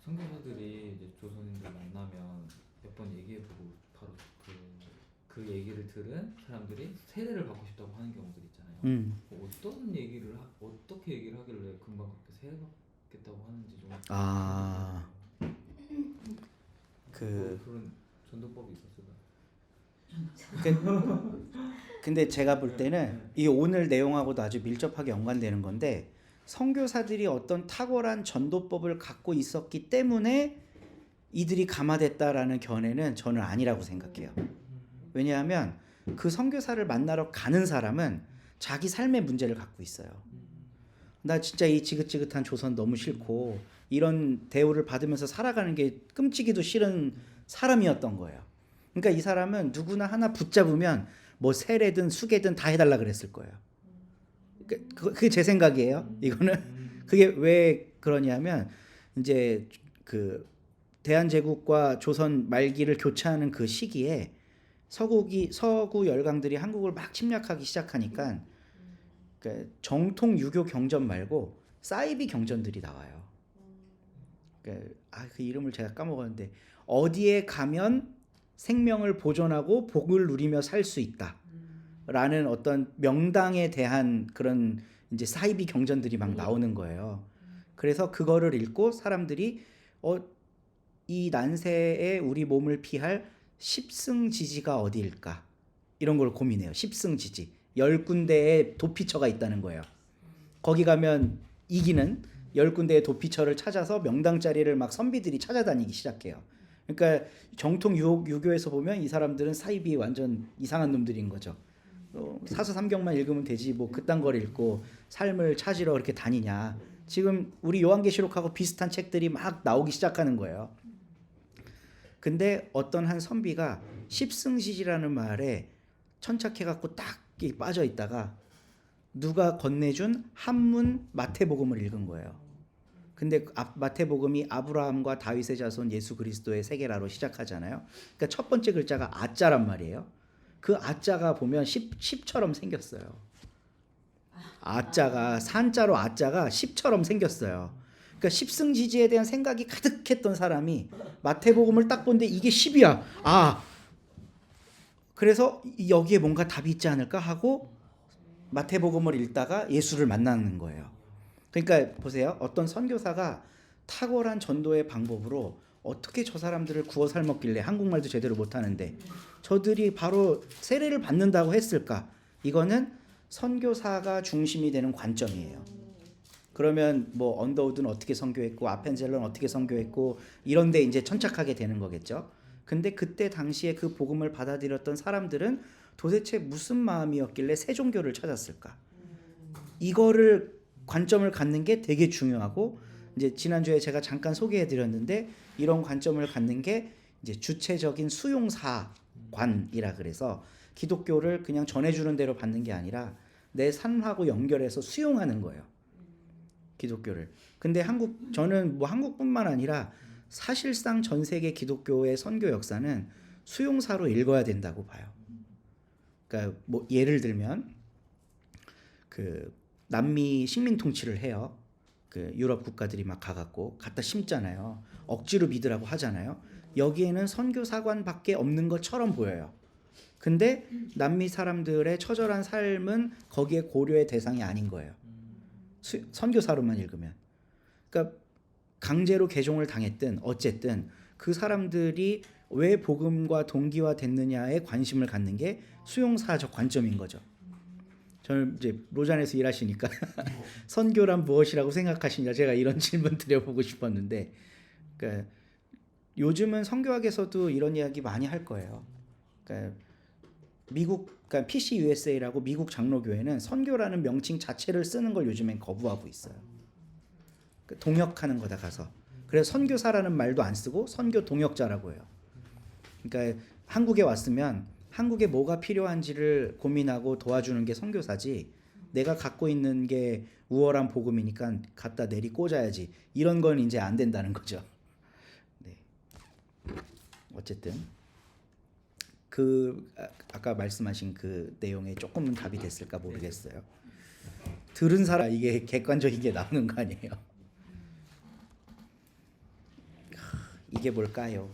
선교사들이 이제 조선인들 만나면 몇 번 얘기해보고 바로 그 얘기를 들은 사람들이 세례를 받고 싶다고 하는 경우들 있잖아요. 어떻게 얘기를 하길래 금방 그렇게 세례 받겠다고 하는지 좀 아, 그런 전도법이 있었어요. 근데 제가 볼 때는 이 오늘 내용하고도 아주 밀접하게 연관되는 건데 선교사들이 어떤 탁월한 전도법을 갖고 있었기 때문에 이들이 감화됐다라는 견해는 저는 아니라고 생각해요. 왜냐하면 그 선교사를 만나러 가는 사람은 자기 삶의 문제를 갖고 있어요. 나 진짜 이 지긋지긋한 조선 너무 싫고 이런 대우를 받으면서 살아가는 게 끔찍이도 싫은 사람이었던 거예요. 그러니까 이 사람은 누구나 하나 붙잡으면 뭐 세례든 수계든 다 해달라 그랬을 거예요. 그게 제 생각이에요. 이거는 그게 왜 그러냐면 이제 그 대한제국과 조선 말기를 교차하는 그 시기에 서구 열강들이 한국을 막 침략하기 시작하니까 그러니까 정통 유교 경전 말고 사이비 경전들이 나와요. 그러니까 그 이름을 제가 까먹었는데 어디에 가면 생명을 보존하고 복을 누리며 살 수 있다라는 어떤 명당에 대한 그런 이제 사이비 경전들이 막 나오는 거예요. 그래서 그거를 읽고 사람들이 이 난세에 우리 몸을 피할 십승지지가 어디일까 이런 걸 고민해요. 십승지지 10군데의 도피처가 있다는 거예요. 거기 가면 이기는 10군데의 도피처를 찾아서 명당 자리를 막 선비들이 찾아다니기 시작해요. 그러니까 정통 유교에서 보면 이 사람들은 사이비 완전 이상한 놈들인 거죠. 사서삼경만 읽으면 되지 뭐 그딴 걸 읽고 삶을 찾으러 이렇게 다니냐. 지금 우리 요한계시록하고 비슷한 책들이 막 나오기 시작하는 거예요. 근데 어떤 한 선비가 십승시지라는 말에 천착해갖고 딱 빠져 있다가 누가 건네준 한문 마태복음을 읽은 거예요. 근데 마태복음이 아브라함과 다윗의 자손 예수 그리스도의 세계라로 시작하잖아요. 그러니까 첫 번째 글자가 아자란 말이에요. 그 아자가 보면 10처럼 생겼어요. 아자가 산자로 아자가 10처럼 생겼어요. 그러니까 십승지지에 대한 생각이 가득했던 사람이 마태복음을 딱 본데 이게 10이야. 그래서 여기에 뭔가 답이 있지 않을까 하고 마태복음을 읽다가 예수를 만나는 거예요. 그러니까 보세요. 어떤 선교사가 탁월한 전도의 방법으로 어떻게 저 사람들을 구워 삶았길래 한국말도 제대로 못하는데 저들이 바로 세례를 받는다고 했을까? 이거는 선교사가 중심이 되는 관점이에요. 그러면 뭐 언더우드는 어떻게 선교했고 아펜젤러는 어떻게 선교했고 이런데 이제 천착하게 되는 거겠죠. 근데 그때 당시에 그 복음을 받아들였던 사람들은 도대체 무슨 마음이었길래 새 종교를 찾았을까? 이거를 관점을 갖는 게 되게 중요하고 이제 지난주에 제가 잠깐 소개해드렸는데 이런 관점을 갖는 게 이제 주체적인 수용사관이라 그래서 기독교를 그냥 전해주는 대로 받는 게 아니라 내 삶하고 연결해서 수용하는 거예요. 기독교를. 근데 저는 뭐 한국뿐만 아니라 사실상 전 세계 기독교의 선교 역사는 수용사로 읽어야 된다고 봐요. 그러니까 뭐 예를 들면 그 남미 식민 통치를 해요. 그 유럽 국가들이 막 가갖고 갖다 심잖아요. 억지로 믿으라고 하잖아요. 여기에는 선교사관밖에 없는 것처럼 보여요. 근데 남미 사람들의 처절한 삶은 거기에 고려의 대상이 아닌 거예요. 선교사로만 읽으면. 그러니까 강제로 개종을 당했든 어쨌든 그 사람들이 왜 복음과 동기화됐느냐에 관심을 갖는 게 수용사적 관점인 거죠. 저는 이제 로잔에서 일하시니까 선교란 무엇이라고 생각하시냐 제가 이런 질문 드려보고 싶었는데 그러니까 요즘은 선교학에서도 이런 이야기 많이 할 거예요. 그러니까 그러니까 PCUSA라고 미국 장로교회는 선교라는 명칭 자체를 쓰는 걸 요즘엔 거부하고 있어요. 동역하는 거다 가서. 그래서 선교사라는 말도 안 쓰고 선교 동역자라고 해요. 그러니까 한국에 왔으면 한국에 뭐가 필요한지를 고민하고 도와주는 게 선교사지 내가 갖고 있는 게 우월한 복음이니까 갖다 내리 꽂아야지 이런 건 이제 안 된다는 거죠. 네. 어쨌든 아까 말씀하신 그 내용에 조금은 답이 됐을까 모르겠어요. 들은 사람 이게 객관적인 게 나오는 거 아니에요. 이게 뭘까요?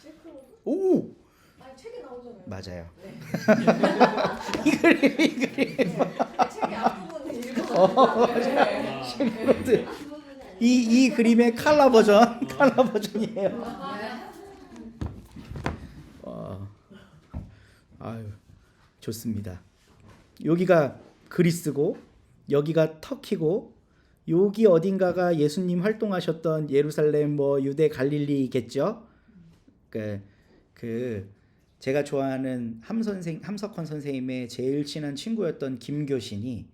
실크로드? 오! 아니 책에 나오잖아요. 맞아요. 네. 이 그림. 책의 앞부분을 읽어. 네. 실크로드. 이 그림의 칼라 버전이에요. 아유, 좋습니다. 여기가 그리스고 여기가 터키고 여기 어딘가가 예수님 활동하셨던 예루살렘 뭐 유대 갈릴리겠죠. 그 제가 좋아하는 함석헌 선생님의 제일 친한 친구였던 김교신이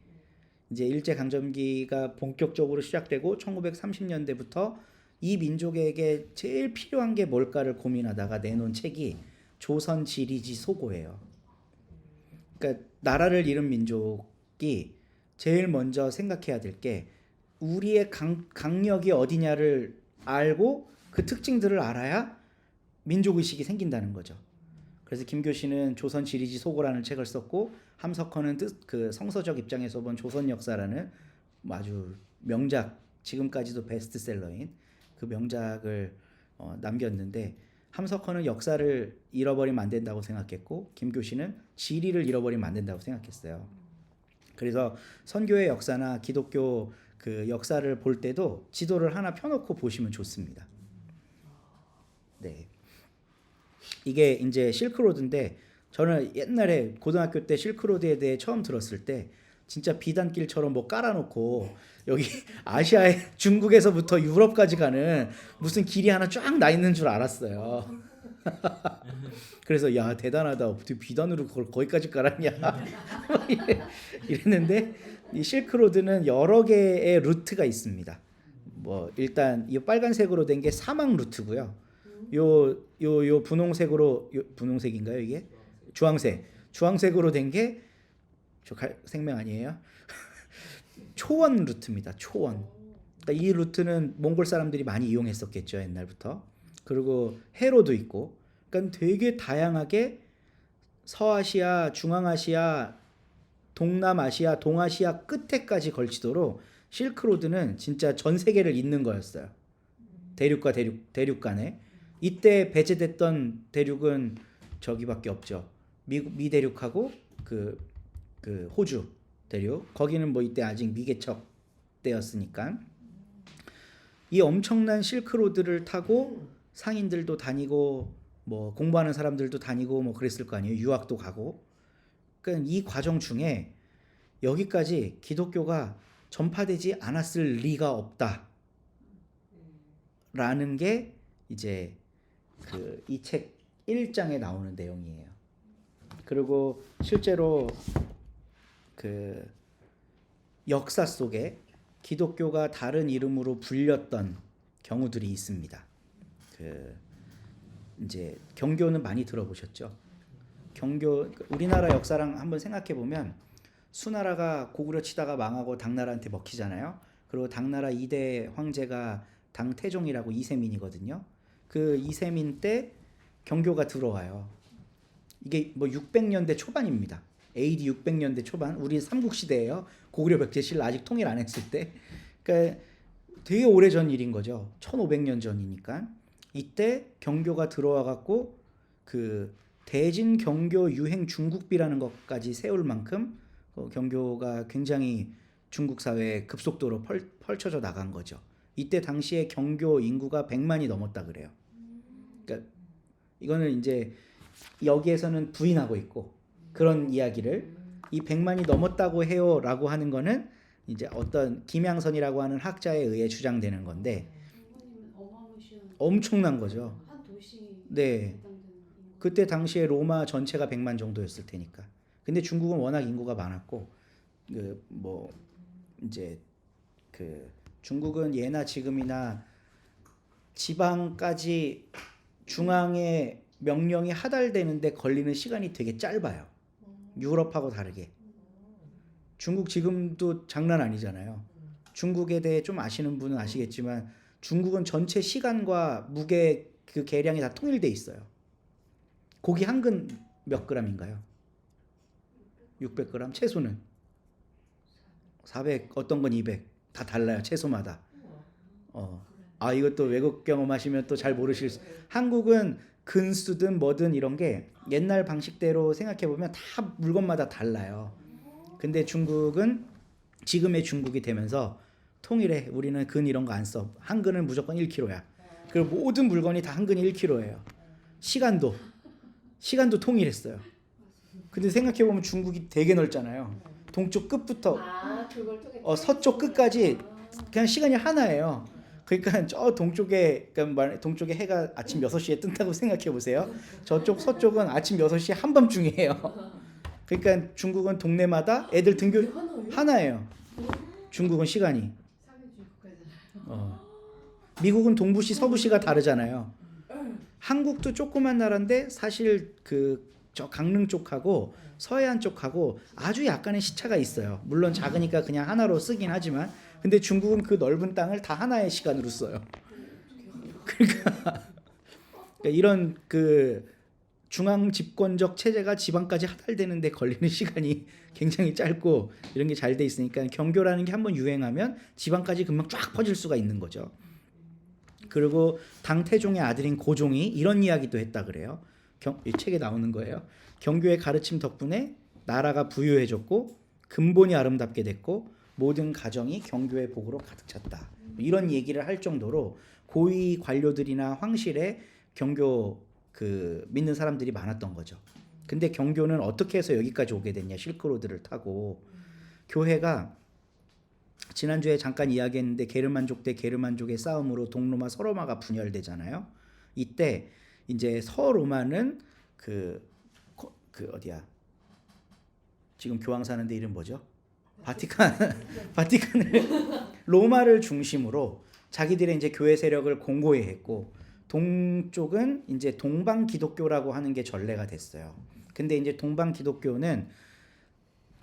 이제 일제 강점기가 본격적으로 시작되고 1930년대부터 이 민족에게 제일 필요한 게 뭘까를 고민하다가 내놓은 책이 조선 지리지 소고예요. 그러니까 나라를 잃은 민족이 제일 먼저 생각해야 될 게 우리의 강력이 어디냐를 알고 그 특징들을 알아야 민족의식이 생긴다는 거죠. 그래서 김교신은 조선 지리지 소고라는 책을 썼고 함석헌은 그 성서적 입장에서 본 조선 역사라는 아주 명작, 지금까지도 베스트셀러인 그 명작을 남겼는데 함석헌은 역사를 잃어버리면 안 된다고 생각했고 김교신은 지리를 잃어버리면 안 된다고 생각했어요. 그래서 선교의 역사나 기독교 그 역사를 볼 때도 지도를 하나 펴놓고 보시면 좋습니다. 네. 이게 이제 실크로드인데 저는 옛날에 고등학교 때 실크로드에 대해 처음 들었을 때 진짜 비단길처럼 뭐 깔아놓고 여기 아시아에 중국에서부터 유럽까지 가는 무슨 길이 하나 쫙 나 있는 줄 알았어요. 그래서 야 대단하다 어떻게 비단으로 그걸 거기까지 깔았냐 이랬는데 이 실크로드는 여러 개의 루트가 있습니다. 뭐 일단 이 빨간색으로 된 게 사막 루트고요. 요 분홍색으로 분홍색인가요 이게? 주황색으로 된 게 저 생명 아니에요? 초원 루트입니다. 초원. 그러니까 이 루트는 몽골 사람들이 많이 이용했었겠죠 옛날부터. 그리고 해로도 있고. 그러니까 되게 다양하게 서아시아, 중앙아시아, 동남아시아, 동아시아 끝에까지 걸치도록 실크로드는 진짜 전 세계를 잇는 거였어요. 대륙과 대륙 간에. 이때 배제됐던 대륙은 저기밖에 없죠. 미 대륙하고 그 호주 대륙. 거기는 뭐 이때 아직 미개척 때였으니까. 이 엄청난 실크로드를 타고 상인들도 다니고 뭐 공부하는 사람들도 다니고 뭐 그랬을 거 아니에요. 유학도 가고. 그러니까 이 과정 중에 여기까지 기독교가 전파되지 않았을 리가 없다라는 게 이제 그 이 책 1장에 나오는 내용이에요. 그리고 실제로 그 역사 속에 기독교가 다른 이름으로 불렸던 경우들이 있습니다. 그 이제 경교는 많이 들어보셨죠? 경교 우리나라 역사랑 한번 생각해 보면 수나라가 고구려 치다가 망하고 당나라한테 먹히잖아요. 그리고 당나라 2대 황제가 당태종이라고 이세민이거든요. 그 이세민 때 경교가 들어와요. 이게 뭐 600년대 초반입니다. AD 600년대 초반. 우리 삼국시대예요. 고구려 백제실 아직 통일 안 했을 때. 그러니까 되게 오래전 일인 거죠. 1500년 전이니까. 이때 경교가 들어와 갖고 그 대진 경교 유행 중국비라는 것까지 세울 만큼 경교가 굉장히 중국 사회에 급속도로 펼쳐져 나간 거죠. 이때 당시에 경교 인구가 100만이 넘었다 그래요. 그러니까 이거는 이제 여기에서는 부인하고 있고 그런 이야기를 이 100만이 넘었다고 해요라고 하는 거는 이제 어떤 김양선이라고 하는 학자에 의해 주장되는 건데 엄청난 거죠. 한 도시. 네. 그때 당시에 로마 전체가 100만 정도였을 테니까. 근데 중국은 워낙 인구가 많았고 그 뭐 이제 그 중국은 예나 지금이나 지방까지 중앙에 명령이 하달되는데 걸리는 시간이 되게 짧아요. 유럽하고 다르게. 중국 지금도 장난 아니잖아요. 중국에 대해 좀 아시는 분은 아시겠지만 중국은 전체 시간과 무게 그 계량이 다 통일돼 있어요. 고기 한 근 몇 g인가요? 600g? 채소는 400 어떤 건 200 다 달라요. 채소마다. 이것도 외국 경험하시면 또 잘 모르실 수. 한국은 근수든 뭐든 이런 게 옛날 방식대로 생각해 보면 다 물건마다 달라요. 근데 중국은 지금의 중국이 되면서 통일해. 우리는 근 이런 거 안 써. 한 근은 무조건 1kg야. 그리고 모든 물건이 다 한 근이 1kg예요. 시간도 통일했어요. 근데 생각해 보면 중국이 되게 넓잖아요. 동쪽 끝부터 그걸 통해 서쪽 끝까지 그냥 시간이 하나예요. 그러니까 저 동쪽에 동쪽에 해가 아침 6시에 뜬다고 생각해 보세요. 저쪽 서쪽은 아침 6시 한밤중이에요. 그러니까 중국은 동네마다 애들 등교 하나예요. 중국은 시간이. 미국은 동부시 서부시가 다르잖아요. 한국도 조그만 나라인데 사실 저 강릉 쪽하고 서해안 쪽하고 아주 약간의 시차가 있어요. 물론 작으니까 그냥 하나로 쓰긴 하지만 근데 중국은 그 넓은 땅을 다 하나의 시간으로 써요. 그러니까 이런 중앙 집권적 체제가 지방까지 하달되는데 걸리는 시간이 굉장히 짧고 이런 게 잘 돼 있으니까 경교라는 게 한번 유행하면 지방까지 금방 쫙 퍼질 수가 있는 거죠. 그리고 당태종의 아들인 고종이 이런 이야기도 했다 그래요. 이 책에 나오는 거예요. 경교의 가르침 덕분에 나라가 부유해졌고 근본이 아름답게 됐고 모든 가정이 경교의 복으로 가득 찼다. 이런 얘기를 할 정도로 고위 관료들이나 황실에 경교 믿는 사람들이 많았던 거죠. 근데 경교는 어떻게 해서 여기까지 오게 됐냐? 실크로드를 타고. 교회가 지난주에 잠깐 이야기했는데 게르만족 대 게르만족의 싸움으로 동로마 서로마가 분열되잖아요. 이때 이제 서로마는 어디야? 지금 교황 사는데 이름 뭐죠? 바티칸을 로마를 중심으로 자기들의 이제 교회 세력을 공고히 했고 동쪽은 이제 동방 기독교라고 하는 게 전례가 됐어요. 근데 이제 동방 기독교는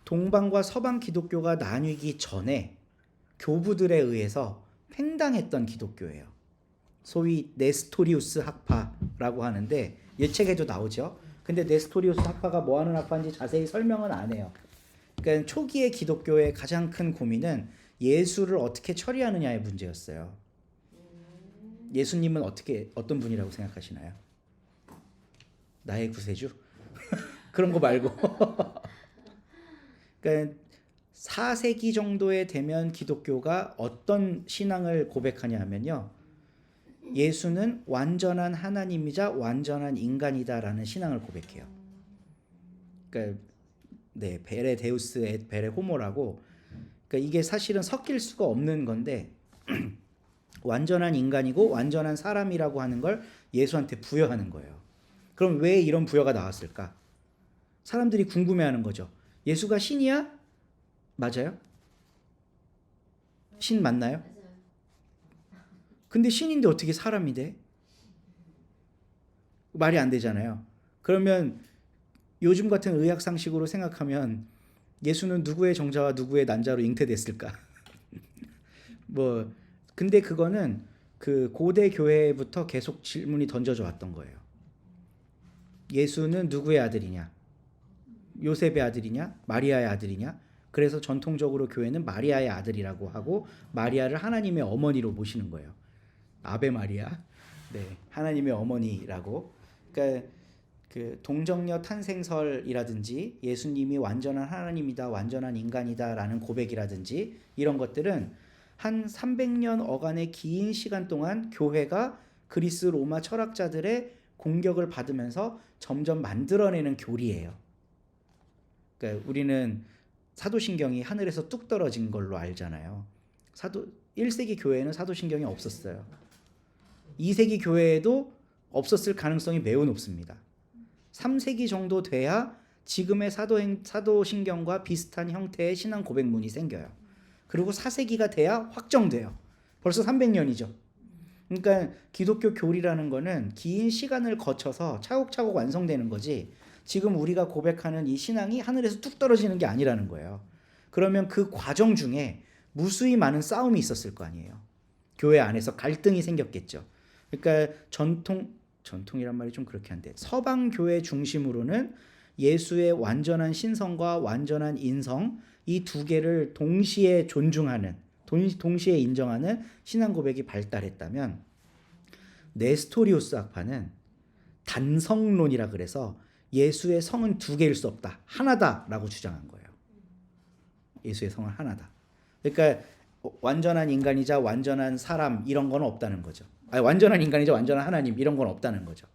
동방과 서방 기독교가 나뉘기 전에 교부들에 의해서 팽당했던 기독교예요. 소위 네스토리우스 학파라고 하는데 이 책에도 나오죠. 근데 네스토리우스 학파가 뭐 하는 학파인지 자세히 설명은 안 해요. 그러니까 초기의 기독교의 가장 큰 고민은 예수를 어떻게 처리하느냐의 문제였어요. 예수님은 어떤 분이라고 생각하시나요? 나의 구세주? 그런 거 말고. 그러니까 4세기 정도에 되면 기독교가 어떤 신앙을 고백하냐 하면요. 예수는 완전한 하나님이자 완전한 인간이다라는 신앙을 고백해요. 그러니까 베레 데우스 et 베레 호모라고. 그러니까 이게 사실은 섞일 수가 없는 건데 완전한 인간이고 완전한 사람이라고 하는 걸 예수한테 부여하는 거예요. 그럼 왜 이런 부여가 나왔을까? 사람들이 궁금해하는 거죠. 예수가 신이야? 맞아요? 신 맞나요? 근데 신인데 어떻게 사람이 돼? 말이 안 되잖아요. 그러면 요즘 같은 의학 상식으로 생각하면 예수는 누구의 정자와 누구의 난자로 잉태됐을까? 근데 그거는 고대 교회부터 계속 질문이 던져져 왔던 거예요. 예수는 누구의 아들이냐? 요셉의 아들이냐? 마리아의 아들이냐? 그래서 전통적으로 교회는 마리아의 아들이라고 하고 마리아를 하나님의 어머니로 모시는 거예요. 아베 마리아. 하나님의 어머니라고. 그러니까 동정녀 탄생설이라든지 예수님이 완전한 하나님이다, 완전한 인간이다라는 고백이라든지 이런 것들은 한 300년 어간의 긴 시간 동안 교회가 그리스 로마 철학자들의 공격을 받으면서 점점 만들어내는 교리예요. 그러니까 우리는 사도신경이 하늘에서 뚝 떨어진 걸로 알잖아요. 1세기 교회에는 사도신경이 없었어요. 2세기 교회에도 없었을 가능성이 매우 높습니다. 3세기 정도 돼야 지금의 사도신경과 비슷한 형태의 신앙 고백문이 생겨요. 그리고 4세기가 돼야 확정돼요. 벌써 300년이죠. 그러니까 기독교 교리라는 거는 긴 시간을 거쳐서 차곡차곡 완성되는 거지 지금 우리가 고백하는 이 신앙이 하늘에서 뚝 떨어지는 게 아니라는 거예요. 그러면 그 과정 중에 무수히 많은 싸움이 있었을 거 아니에요. 교회 안에서 갈등이 생겼겠죠. 그러니까 전통이란 말이 좀 그렇게 한데 서방 교회 중심으로는 예수의 완전한 신성과 완전한 인성 이 두 개를 동시에 존중하는 동시에 인정하는 신앙 고백이 발달했다면 네스토리우스 학파는 단성론이라 그래서 예수의 성은 두 개일 수 없다. 하나다라고 주장한 거예요. 예수의 성은 하나다. 그러니까 완전한 인간이자 완전한 사람 이런 건 없다는 거죠. 아니, 완전한 인간이자 완전한 하나님 이런 건 없다는 거죠.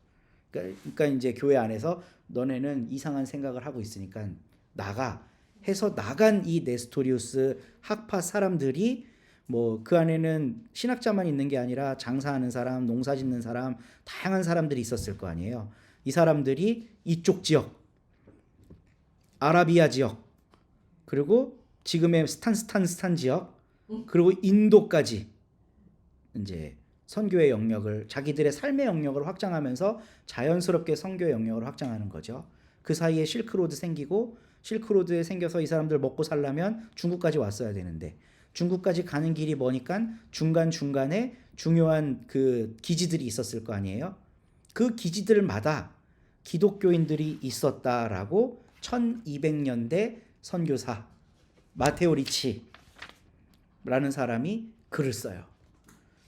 그러니까 이제 교회 안에서 너네는 이상한 생각을 하고 있으니까 나가 해서 나간 이 네스토리우스 학파 사람들이 뭐 그 안에는 신학자만 있는 게 아니라 장사하는 사람, 농사 짓는 사람, 다양한 사람들이 있었을 거 아니에요. 이 사람들이 이쪽 지역, 아라비아 지역, 그리고 지금의 스탄 지역, 그리고 인도까지 이제 선교의 영역을 자기들의 삶의 영역을 확장하면서 자연스럽게 선교의 영역을 확장하는 거죠. 그 사이에 실크로드 생기고 실크로드에 생겨서 이 사람들 먹고 살려면 중국까지 왔어야 되는데 중국까지 가는 길이 머니까 중간중간에 중요한 그 기지들이 있었을 거 아니에요. 그 기지들마다 기독교인들이 있었다라고 1200년대 선교사 마테오 리치라는 사람이 글을 써요.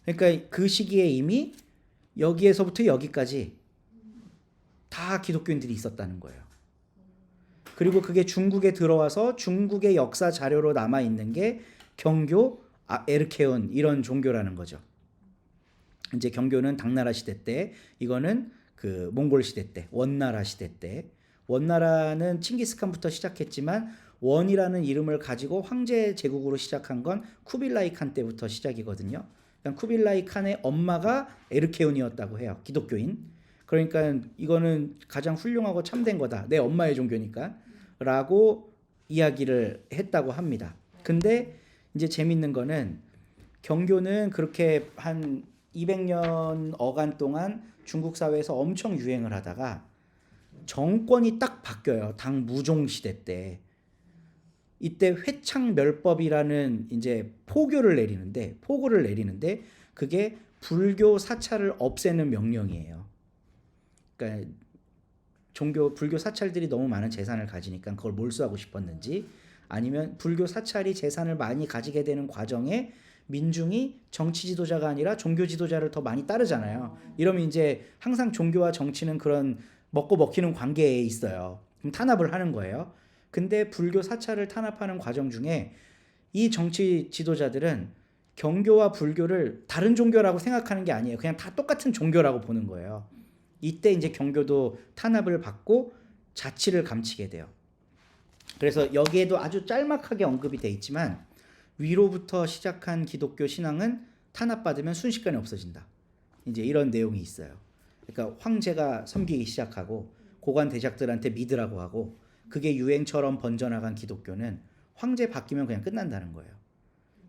그러니까 그 시기에 이미 여기에서부터 여기까지 다 기독교인들이 있었다는 거예요. 그리고 그게 중국에 들어와서 중국의 역사 자료로 남아 있는 게 경교, 에르케온 이런 종교라는 거죠. 이제 경교는 당나라 시대 때, 이거는 그 몽골 시대 때, 원나라 시대 때. 원나라는 칭기스칸부터 시작했지만 원이라는 이름을 가지고 황제 제국으로 시작한 건 쿠빌라이 칸 때부터 시작이거든요. 그러니까 쿠빌라이 칸의 엄마가 에르케온이었다고 해요. 기독교인. 그러니까 이거는 가장 훌륭하고 참된 거다. 내 엄마의 종교니까. 라고 이야기를 했다고 합니다. 근데 이제 재밌는 거는 경교는 그렇게 한 200년 어간 동안 중국 사회에서 엄청 유행을 하다가 정권이 딱 바뀌어요. 당 무종 시대 때. 이때 회창멸법이라는 이제 포고를 내리는데 그게 불교 사찰을 없애는 명령이에요. 그러니까 불교 사찰들이 너무 많은 재산을 가지니까 그걸 몰수하고 싶었는지 아니면 불교 사찰이 재산을 많이 가지게 되는 과정에 민중이 정치 지도자가 아니라 종교 지도자를 더 많이 따르잖아요. 이러면 이제 항상 종교와 정치는 그런 먹고 먹히는 관계에 있어요. 그럼 탄압을 하는 거예요. 근데 불교 사찰을 탄압하는 과정 중에 이 정치 지도자들은 경교와 불교를 다른 종교라고 생각하는 게 아니에요. 그냥 다 똑같은 종교라고 보는 거예요. 이때 이제 경교도 탄압을 받고 자치를 감추게 돼요. 그래서 여기에도 아주 짤막하게 언급이 돼 있지만 위로부터 시작한 기독교 신앙은 탄압받으면 순식간에 없어진다. 이제 이런 내용이 있어요. 그러니까 황제가 섬기기 시작하고 고관 대작들한테 믿으라고 하고 그게 유행처럼 번져나간 기독교는 황제 바뀌면 그냥 끝난다는 거예요.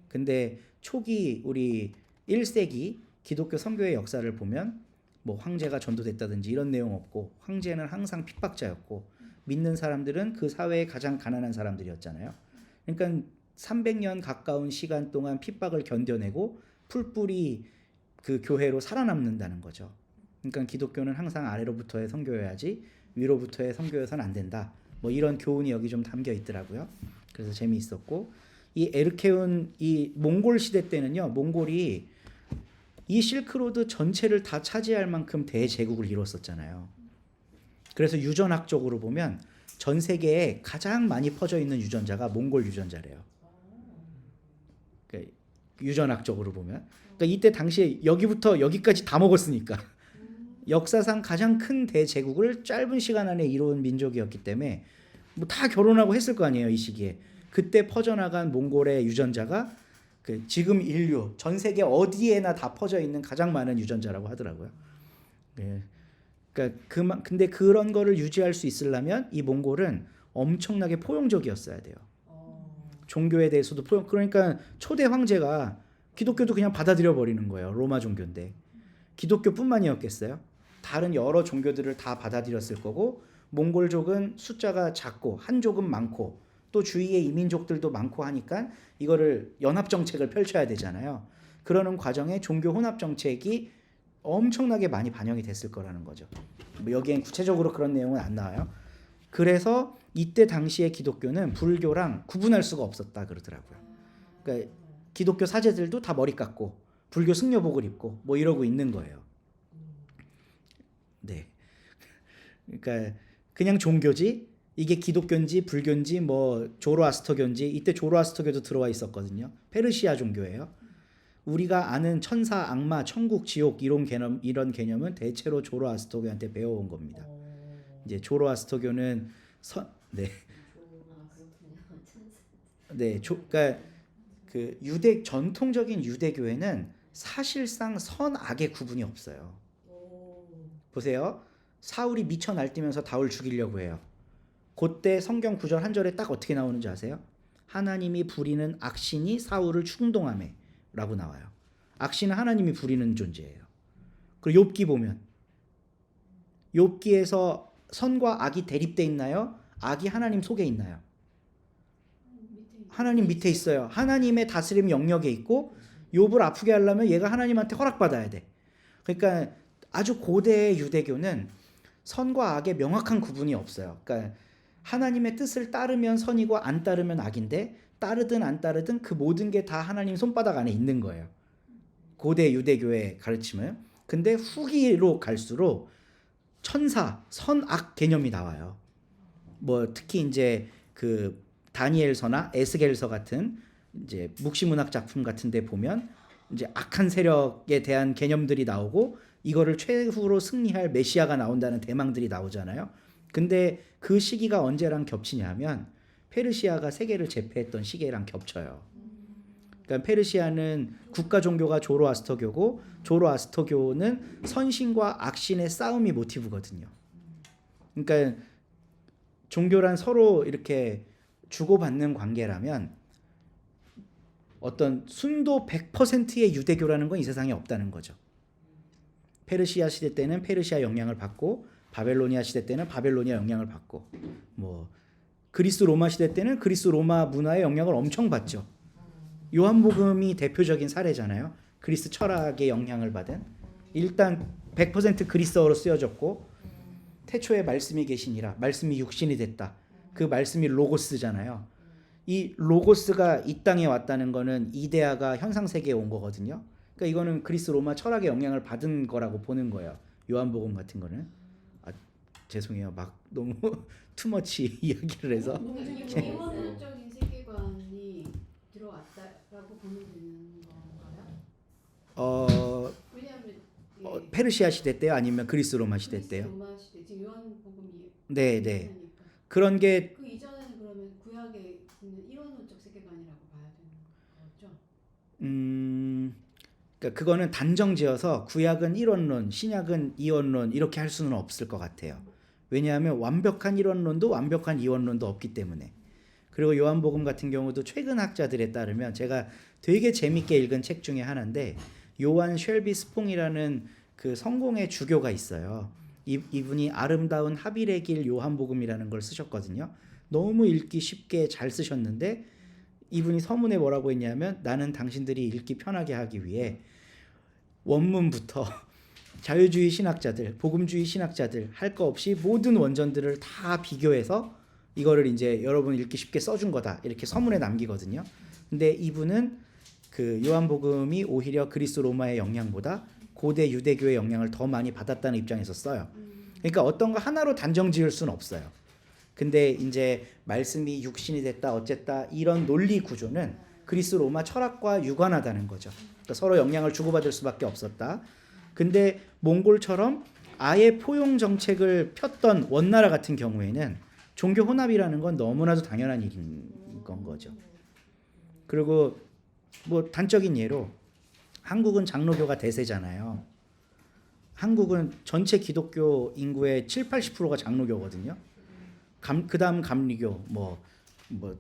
근데 초기 우리 1세기 기독교 선교의 역사를 보면 뭐 황제가 전도됐다든지 이런 내용 없고 황제는 항상 핍박자였고 믿는 사람들은 그 사회의 가장 가난한 사람들이었잖아요. 그러니까 300년 가까운 시간 동안 핍박을 견뎌내고 풀뿌리 그 교회로 살아남는다는 거죠. 그러니까 기독교는 항상 아래로부터의 선교여야지 위로부터의 선교여서는 안 된다. 뭐 이런 교훈이 여기 좀 담겨 있더라고요. 그래서 재미있었고 이 에르케온 이 몽골 시대 때는요. 몽골이 이 실크로드 전체를 다 차지할 만큼 대제국을 이뤘었잖아요. 그래서 유전학적으로 보면 전 세계에 가장 많이 퍼져 있는 유전자가 몽골 유전자래요. 그러니까 유전학적으로 보면. 그러니까 이때 당시에 여기부터 여기까지 다 먹었으니까 역사상 가장 큰 대제국을 짧은 시간 안에 이룬 민족이었기 때문에 뭐 다 결혼하고 했을 거 아니에요. 이 시기에. 그때 퍼져나간 몽골의 유전자가 그 지금 인류 전 세계 어디에나 다 퍼져 있는 가장 많은 유전자라고 하더라고요. 예. 그러니까 근데 그런 거를 유지할 수 있으려면 이 몽골은 엄청나게 포용적이었어야 돼요. 종교에 대해서도 그러니까 초대 황제가 기독교도 그냥 받아들여 버리는 거예요. 로마 종교인데 기독교뿐만이었겠어요? 다른 여러 종교들을 다 받아들였을 거고 몽골족은 숫자가 작고 한족은 많고 또 주위에 이민족들도 많고 하니까 이거를 연합 정책을 펼쳐야 되잖아요. 그러는 과정에 종교 혼합 정책이 엄청나게 많이 반영이 됐을 거라는 거죠. 뭐 여기엔 구체적으로 그런 내용은 안 나와요. 그래서 이때 당시의 기독교는 불교랑 구분할 수가 없었다 그러더라고요. 그러니까 기독교 사제들도 다 머리 깎고 불교 승려복을 입고 뭐 이러고 있는 거예요. 네. 그러니까 그냥 종교지 이게 기독교인지 불교인지 뭐 조로아스터교인지 이때 조로아스터교도 들어와 있었거든요. 페르시아 종교예요. 우리가 아는 천사, 악마, 천국, 지옥 이런 개념은 대체로 조로아스터교한테 배워온 겁니다. 이제 조로아스터교는 그러니까 그 전통적인 유대교에는 사실상 선악의 구분이 없어요. 보세요. 사울이 미쳐 날뛰면서 다윗을 죽이려고 해요. 그때 성경 구절 한 절에 딱 어떻게 나오는지 아세요? 하나님이 부리는 악신이 사울을 충동하매 라고 나와요. 악신은 하나님이 부리는 존재예요. 그리고 욥기 보면 욥기에서 선과 악이 대립돼 있나요? 악이 하나님 속에 있나요? 하나님 밑에 있어요. 하나님의 다스림 영역에 있고 욥을 아프게 하려면 얘가 하나님한테 허락받아야 돼. 그러니까 아주 고대의 유대교는 선과 악의 명확한 구분이 없어요. 그러니까 하나님의 뜻을 따르면 선이고 안 따르면 악인데 따르든 안 따르든 그 모든 게 다 하나님 손바닥 안에 있는 거예요. 고대 유대교의 가르침은. 근데 후기로 갈수록 천사, 선악 개념이 나와요. 뭐 특히 이제 그 다니엘서나 에스겔서 같은 이제 묵시문학 작품 같은데 보면 이제 악한 세력에 대한 개념들이 나오고 이거를 최후로 승리할 메시아가 나온다는 대망들이 나오잖아요. 근데 그 시기가 언제랑 겹치냐면 페르시아가 세계를 제패했던 시기랑 겹쳐요. 그러니까 페르시아는 국가 종교가 조로아스터교고 조로아스터교는 선신과 악신의 싸움이 모티브거든요. 그러니까 종교란 서로 이렇게 주고받는 관계라면 어떤 순도 100%의 유대교라는 건 이 세상에 없다는 거죠. 페르시아 시대 때는 페르시아 영향을 받고 바벨로니아 시대 때는 바벨로니아 영향을 받고 뭐 그리스 로마 시대 때는 그리스 로마 문화의 영향을 엄청 받죠. 요한복음이 대표적인 사례잖아요. 그리스 철학의 영향을 받은 일단 100% 그리스어로 쓰여졌고 태초에 말씀이 계시니라 말씀이 육신이 됐다. 그 말씀이 로고스잖아요. 이 로고스가 이 땅에 왔다는 거는 이데아가 현상세계에 온 거거든요. 그러니까 이거는 그리스 로마 철학의 영향을 받은 거라고 보는 거예요. 요한복음 같은 거는. 죄송해요. 막 너무 투머치 이야기를 해서. 이원론적인 세계관이 들어왔다라고 보면 되는 건가요? 왜냐하면 페르시아 시대 때요, 아니면 그리스 로마 시대 때요? 로마 시대 지금 요한복음이 네. 그런 게 그 이전에는 그러면 구약에 있는 이원론적 세계관이라고 봐야 되는 거죠? 그러니까 그거는 단정지어서 구약은 이원론, 신약은 이원론 이렇게 할 수는 없을 것 같아요. 왜냐하면 완벽한 이원론도 완벽한 이원론도 없기 때문에. 그리고 요한복음 같은 경우도 최근 학자들에 따르면 제가 되게 재밌게 읽은 책 중에 하나인데 요한 쉘비 스퐁이라는 그 성공의 주교가 있어요. 이분이 아름다운 하빌의 길 요한복음이라는 걸 쓰셨거든요. 너무 읽기 쉽게 잘 쓰셨는데 이분이 서문에 뭐라고 했냐면 나는 당신들이 읽기 편하게 하기 위해 원문부터 자유주의 신학자들, 복음주의 신학자들 할 거 없이 모든 원전들을 다 비교해서 이거를 이제 여러분 읽기 쉽게 써준 거다 이렇게 서문에 남기거든요. 근데 이분은 그 요한복음이 오히려 그리스 로마의 영향보다 고대 유대교의 영향을 더 많이 받았다는 입장에서 써요. 그러니까 어떤 거 하나로 단정 지을 수는 없어요. 근데 이제 말씀이 육신이 됐다 어쨌다 이런 논리 구조는 그리스 로마 철학과 유관하다는 거죠. 그러니까 서로 영향을 주고받을 수밖에 없었다. 근데 몽골처럼 아예 포용 정책을 폈던 원나라 같은 경우에는 종교 혼합이라는 건 너무나도 당연한 일인 건 거죠. 그리고 뭐 단적인 예로 한국은 장로교가 대세잖아요. 한국은 전체 기독교 인구의 7-80%가 장로교거든요. 그다음 감리교, 뭐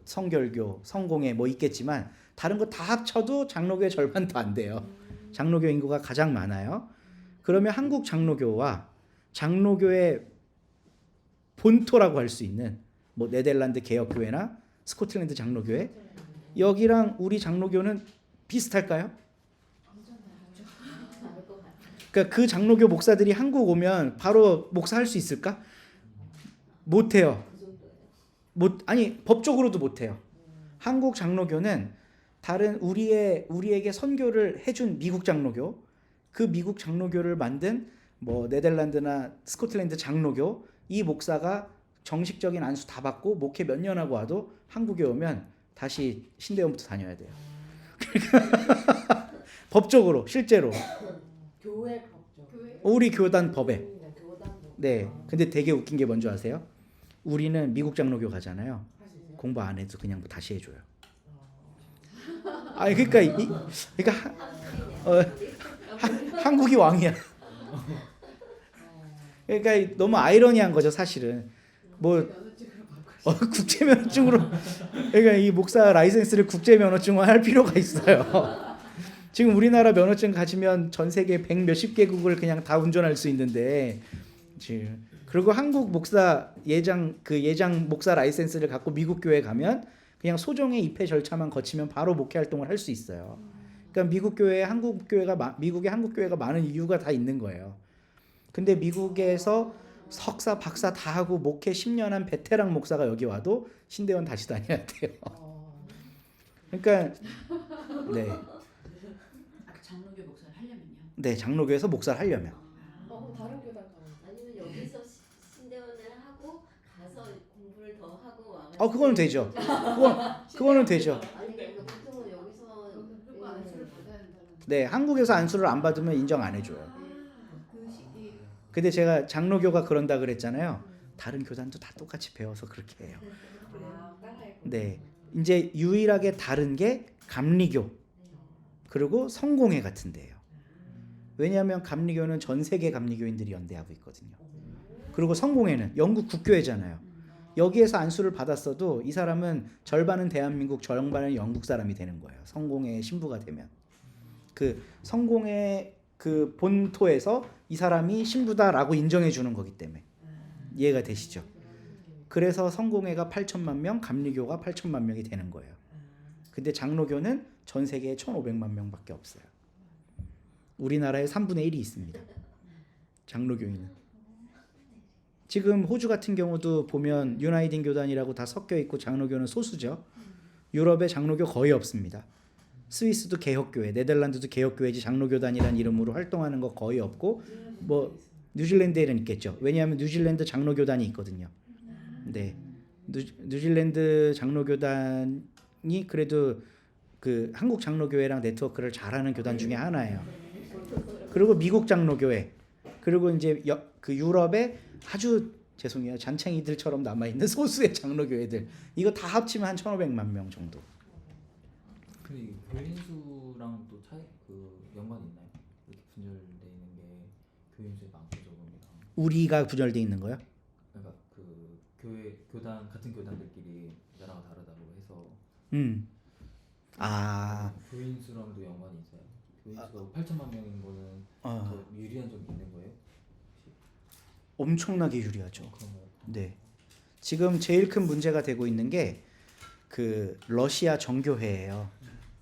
성결교, 성공회 뭐 있겠지만 다른 거 다 합쳐도 장로교의 절반도 안 돼요. 장로교 인구가 가장 많아요. 그러면 한국 장로교와 장로교의 본토라고 할 수 있는 뭐 네덜란드 개혁교회나 스코틀랜드 장로교회 여기랑 우리 장로교는 비슷할까요? 그러니까 그 장로교 목사들이 한국 오면 바로 목사할 수 있을까? 못해요. 아니 법적으로도 못 해요. 한국 장로교는 다른 우리에게 선교를 해준 미국 장로교, 그 미국 장로교를 만든 뭐 네덜란드나 스코틀랜드 장로교 이 목사가 정식적인 안수 다 받고 목회 몇 년 하고 와도 한국에 오면 다시 신대원부터 다녀야 돼요. 법적으로 실제로 교회 법적. 교회 우리 교단 법에. 교단 법. 네. 근데 되게 웃긴 게 뭔지 아세요? 우리는 미국 장로교 가잖아요. 하시죠? 공부 안 해도 그냥 다시 해줘요. 아니 그러니까 한국이 왕이야. 그러니까 너무 아이러니한 거죠 사실은. 뭐 면허증으로 바꿔. 국제 면허증으로 그러니까 이 목사 라이센스를 국제 면허증으로 할 필요가 있어요. 지금 우리나라 면허증 가지면 전 세계 100 몇십 개국을 그냥 다 운전할 수 있는데 지금 그리고 한국 목사 예장 목사 라이센스를 갖고 미국 교회 가면 그냥 소정의 입회 절차만 거치면 바로 목회 활동을 할 수 있어요. 그러니까 미국의 한국 교회가 많은 이유가 다 있는 거예요. 근데 미국에서 석사, 박사 다 하고 목회 10년 한 베테랑 목사가 여기 와도 신대원 다시 다녀야 돼요. 그러니까 네. 장로교 목사를 하려면요. 네, 장로교에서 목사를 하려면. 그럼 다른 교단 가면 아니면 여기서 신대원을 하고 가서 공부를 더 하고 와가지고 그거는 되죠. 그거는 되죠. 아니 그러니까 보통은 여기서 그리고 안수를 받아야 된다는. 네, 한국에서 안수를 안 받으면 인정 안 해줘요. 그 시기 근데 제가 장로교가 그런다 그랬잖아요. 다른 교단도 다 똑같이 배워서 그렇게 해요. 따라했고. 네, 이제 유일하게 다른 게 감리교 그리고 성공회 같은 데예요. 왜냐하면 감리교는 전 세계 감리교인들이 연대하고 있거든요. 그리고 성공회는 영국 국교회잖아요. 여기에서 안수를 받았어도 이 사람은 절반은 대한민국, 절반은 영국 사람이 되는 거예요. 성공회 신부가 되면 그 성공회 그 본토에서 이 사람이 신부다라고 인정해 주는 거기 때문에 이해가 되시죠? 그래서 성공회가 8천만 명, 감리교가 8천만 명이 되는 거예요. 근데 장로교는 전 세계에 1,500만 명밖에 없어요. 우리나라에 3분의 1이 있습니다. 장로교인은. 지금 호주 같은 경우도 보면 유나이딩 교단이라고 다 섞여 있고 장로교는 소수죠. 유럽에 장로교 거의 없습니다. 스위스도 개혁교회, 네덜란드도 개혁교회지 장로교단이라는 이름으로 활동하는 거 거의 없고 뭐 뉴질랜드에는 있겠죠. 왜냐하면 뉴질랜드 장로교단이 있거든요. 네, 뉴질랜드 장로교단이 그래도 그 한국 장로교회랑 네트워크를 잘하는 교단 중에 하나예요. 그리고 미국 장로교회, 그리고 이제 그 유럽에 아주 죄송해요 잔챙이들처럼 남아 있는 소수의 장로교회들 이거 다 합치면 한 1,500만 명 정도. 근데 이 교인 수랑 또 연관이 있나요? 이렇게 분열돼 있는 게 교인 수의 많고 적음이랑. 우리가 분열돼 있는 거요? 그러니까 그 교단 같은 교단들끼리 나라가 다르다고 해서 교인 수랑도 연관이 있어요. 교인 수가 8천만 명인 거는 더 유리한 점이 있는 거예요? 엄청나게 유리하죠. 그런 거. 네. 지금 제일 큰 문제가 되고 있는 게 그 러시아 정교회예요.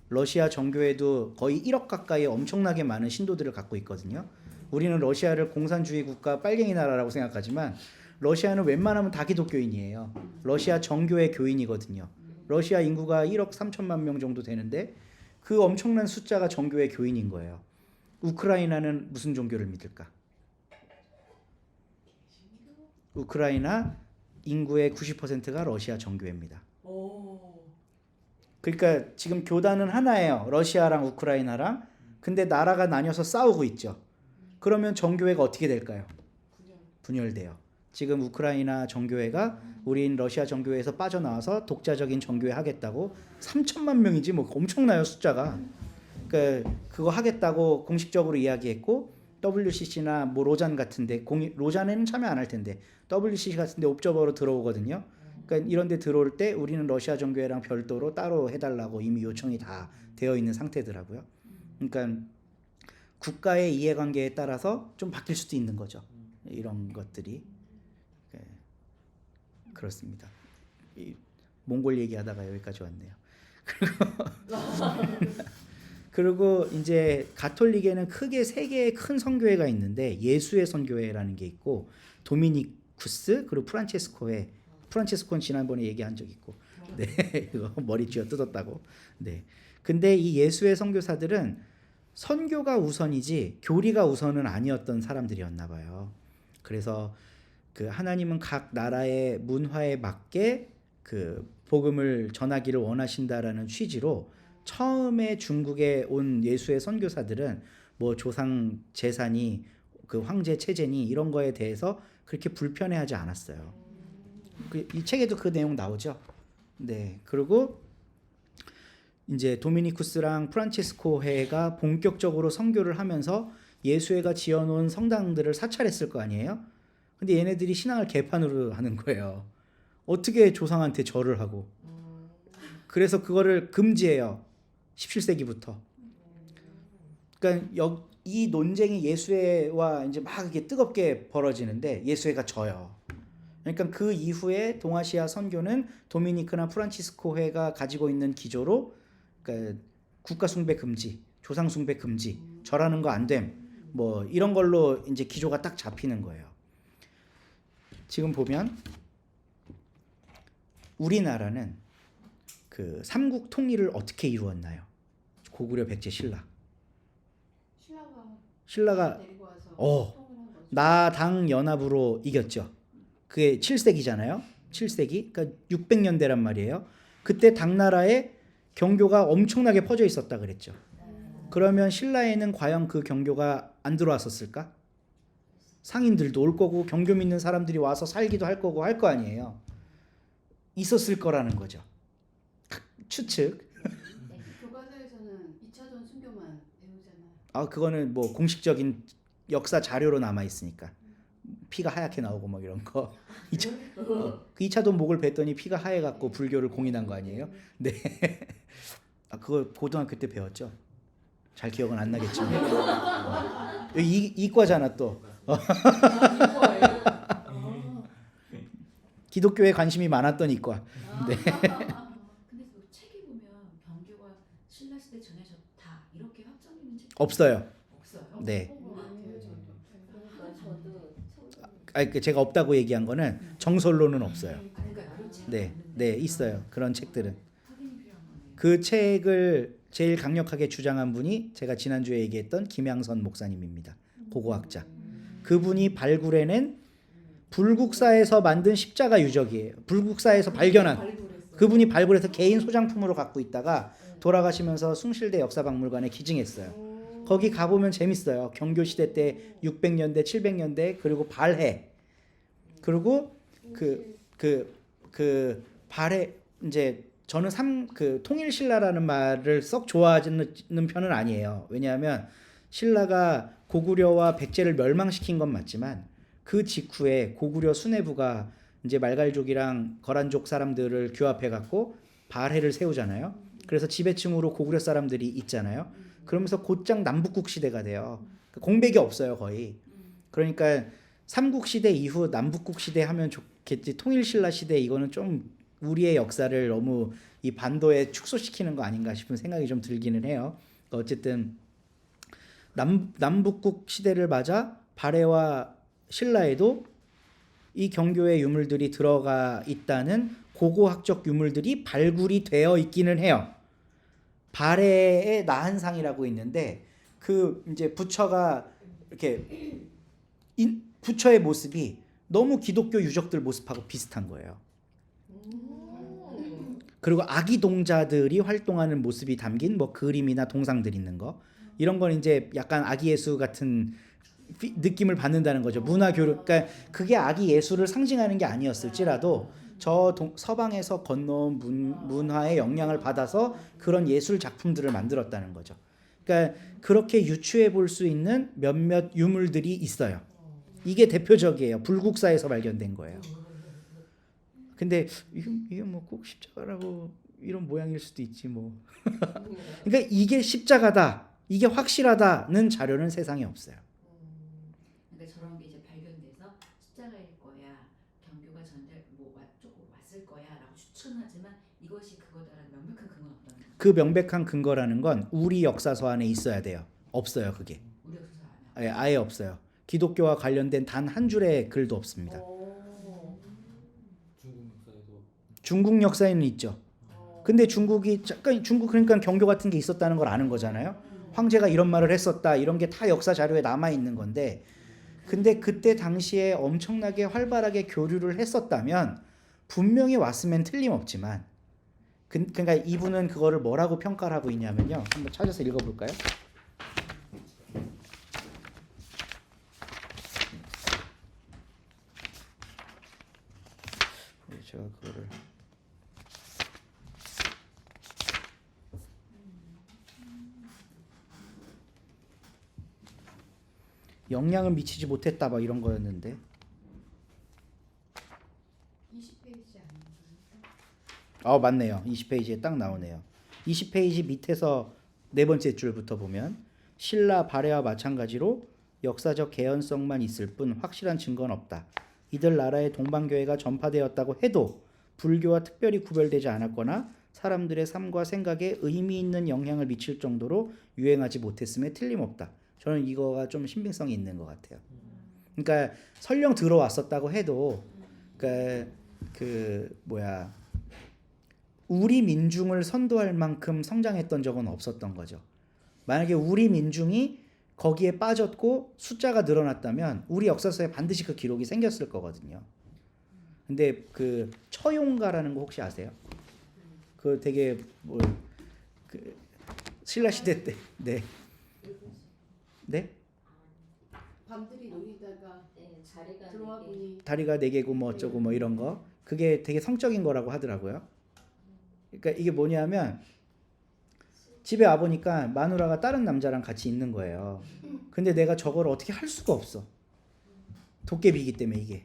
러시아 정교회도 거의 1억 가까이 엄청나게 많은 신도들을 갖고 있거든요. 우리는 러시아를 공산주의 국가 빨갱이 나라라고 생각하지만 러시아는 웬만하면 다 기독교인이에요. 러시아 정교회 교인이거든요. 러시아 인구가 1억 3천만 명 정도 되는데 그 엄청난 숫자가 정교회 교인인 거예요. 우크라이나는 무슨 종교를 믿을까? 우크라이나 인구의 90%가 러시아 정교회입니다. 그러니까 지금 교단은 하나예요. 러시아랑 우크라이나랑. 근데 나라가 나뉘어서 싸우고 있죠. 그러면 정교회가 어떻게 될까요? 분열돼요. 지금 우크라이나 정교회가 우린 러시아 정교회에서 빠져나와서 독자적인 정교회 하겠다고 3천만 명이지 뭐 엄청나요 숫자가. 그러니까 그거 하겠다고 공식적으로 이야기했고 WCC나 뭐 로잔 같은데 로잔에는 참여 안 할 텐데 WCC 같은데 옵저버로 들어오거든요. 그러니까 이런 데 들어올 때 우리는 러시아 정교회랑 별도로 따로 해달라고 이미 요청이 다 되어 있는 상태더라고요. 그러니까 국가의 이해관계에 따라서 좀 바뀔 수도 있는 거죠. 이런 것들이. 네. 그렇습니다. 몽골 얘기하다가 여기까지 왔네요. 그리고 이제 가톨릭에는 크게 세 개의 큰 선교회가 있는데 예수의 선교회라는 게 있고 도미니쿠스 그리고 프란체스코회 프란치스코는 지난번에 얘기한 적 있고, 네, 이거 머리 쥐어 뜯었다고. 네, 근데 이 예수의 선교사들은 선교가 우선이지 교리가 우선은 아니었던 사람들이었나 봐요. 그래서 그 하나님은 각 나라의 문화에 맞게 그 복음을 전하기를 원하신다라는 취지로 처음에 중국에 온 예수의 선교사들은 뭐 조상 재산이 그 황제 체제니 이런 거에 대해서 그렇게 불편해하지 않았어요. 이 책에도 그 내용 나오죠. 네, 그리고 이제 도미니쿠스랑 프란치스코회가 본격적으로 선교를 하면서 예수회가 지어놓은 성당들을 사찰했을 거 아니에요. 근데 얘네들이 신앙을 개판으로 하는 거예요. 어떻게 조상한테 절을 하고. 그래서 그거를 금지해요. 17세기부터. 그러니까 이 논쟁이 예수회와 이제 막 이게 뜨겁게 벌어지는데 예수회가 져요. 그러니까 그 이후에 동아시아 선교는 도미니크나 프란치스코회가 가지고 있는 기조로 그러니까 국가 숭배 금지, 조상 숭배 금지, 절하는 거 안 됨, 뭐 이런 걸로 이제 기조가 딱 잡히는 거예요. 지금 보면 우리나라는 그 삼국 통일을 어떻게 이루었나요? 고구려, 백제, 신라. 신라가 데리고 와서 어. 통일한 거죠. 나당 연합으로 이겼죠. 그게 7세기잖아요. 7세기. 그러니까 600년대란 말이에요. 그때 당나라에 경교가 엄청나게 퍼져 있었다 그랬죠. 그러면 신라에는 과연 그 경교가 안 들어왔었을까? 상인들도 올 거고 경교 믿는 사람들이 와서 살기도 할 거고 할 거 아니에요. 있었을 거라는 거죠. 추측. 교과서에서는 2차전 순교만 배우잖아요. 아, 그거는 뭐 공식적인 역사 자료로 남아 있으니까. 피가 하얗게 나오고 막 이런 거. 2차돈 목을 뱉더니 피가 하얘갖고 불교를 공인한 거 아니에요? 네. 아, 그거 고등학교 때 배웠죠. 잘 기억은 안 나겠지만. 여기 이과잖아 또. 기독교에 관심이 많았던 이과. 네. 근데 그 책에 보면 경교가 신라 시대 전에 좋다 이렇게 확정되는 책 없어요. 없어요. 네. 그러니까 저도 아니, 제가 없다고 얘기한 거는 정설로는 없어요. 그러니까 그런 책 네, 네, 있어요. 그런 책들은. 확인이 필요한 거네요. 그 책을 제일 강력하게 주장한 분이 제가 지난주에 얘기했던 김양선 목사님입니다. 고고학자. 그분이 발굴해낸 불국사에서 만든 십자가 유적이에요. 불국사에서 발견한. 그분이 발굴해서 개인 소장품으로 갖고 있다가 돌아가시면서 숭실대 역사박물관에 기증했어요. 거기 가보면 재밌어요. 경교시대 때 600년대, 700년대 그리고 발해. 그리고 그 발해 이제 저는 그 통일신라라는 말을 썩 좋아하는 편은 아니에요. 왜냐하면 신라가 고구려와 백제를 멸망시킨 건 맞지만 그 직후에 고구려 수뇌부가 이제 말갈족이랑 거란족 사람들을 규합해 갖고 발해를 세우잖아요. 그래서 지배층으로 고구려 사람들이 있잖아요. 그러면서 곧장 남북국 시대가 돼요. 공백이 없어요 거의. 그러니까 삼국 시대 이후 남북국 시대 하면 좋겠지. 통일신라 시대 이거는 좀 우리의 역사를 너무 이 반도에 축소시키는 거 아닌가 싶은 생각이 좀 들기는 해요. 어쨌든 남북국 시대를 맞아 발해와 신라에도 이 경교의 유물들이 들어가 있다는 고고학적 유물들이 발굴이 되어 있기는 해요. 발해의 나한상이라고 있는데 그 이제 부처가 이렇게 부처의 모습이 너무 기독교 유적들 모습하고 비슷한 거예요. 그리고 아기 동자들이 활동하는 모습이 담긴 뭐 그림이나 동상들 있는 거 이런 건 이제 약간 아기 예수 같은 느낌을 받는다는 거죠. 문화 교류. 그러니까 그게 아기 예수를 상징하는 게 아니었을지라도 저 서방에서 건너온 문화의 영향을 받아서 그런 예술 작품들을 만들었다는 거죠. 그러니까 그렇게 유추해 볼 수 있는 몇몇 유물들이 있어요. 이게 대표적이에요. 불국사에서 발견된 거예요. 근데 이게 뭐 꼭 십자가라고 이런 모양일 수도 있지 뭐. 그러니까 이게 십자가다, 이게 확실하다는 자료는 세상에 없어요. 그러니까 저런 게 이제 발견돼서 십자가일 거야, 경교가 조금 왔을 거야라고 추측하지만 이것이 그거다라는 명백한 근거는 없다는 거죠. 그 명백한 근거라는 건 우리 역사서 안에 있어야 돼요. 없어요 그게. 우리 역사서 안 해요. 아예 없어요. 기독교와 관련된 단 한 줄의 글도 없습니다. 중국 중국 역사에는 있죠. 근데 중국이 잠깐 중국 그러니까 경교 같은 게 있었다는 걸 아는 거잖아요. 황제가 이런 말을 했었다. 이런 게 다 역사 자료에 남아 있는 건데 근데 그때 당시에 엄청나게 활발하게 교류를 했었다면 분명히 왔으면 틀림없지만 그러니까 이분은 그거를 뭐라고 평가를 하고 있냐면요. 한번 찾아서 읽어볼까요? 제가 그거를 영향을 미치지 못했다 막 이런 거였는데 20페이지 아닌가요? 맞네요. 20페이지에 딱 나오네요. 20페이지 밑에서 네 번째 줄부터 보면 신라 발해와 마찬가지로 역사적 개연성만 있을 뿐 확실한 증거는 없다. 이들 나라의 동방교회가 전파되었다고 해도 불교와 특별히 구별되지 않았거나 사람들의 삶과 생각에 의미 있는 영향을 미칠 정도로 유행하지 못했음에 틀림없다. 저는 이거가 좀 신빙성이 있는 것 같아요. 그러니까 설령 들어왔었다고 해도 그러니까 우리 민중을 선도할 만큼 성장했던 적은 없었던 거죠. 만약에 우리 민중이 거기에 빠졌고 숫자가 늘어났다면 우리 역사서에 반드시 그 기록이 생겼을 거거든요. 근데 그 처용가라는 거 혹시 아세요? 그 되게 그 신라 시대 때 네? 밤들이 놀이다가 네, 자리가 들어와 되게 보니 다리가 네 개고 뭐 어쩌고 뭐 이런 거 그게 되게 성적인 거라고 하더라고요. 그러니까 이게 뭐냐면 집에 와 보니까 마누라가 다른 남자랑 같이 있는 거예요. 근데 내가 저걸 어떻게 할 수가 없어. 도깨비이기 때문에 이게.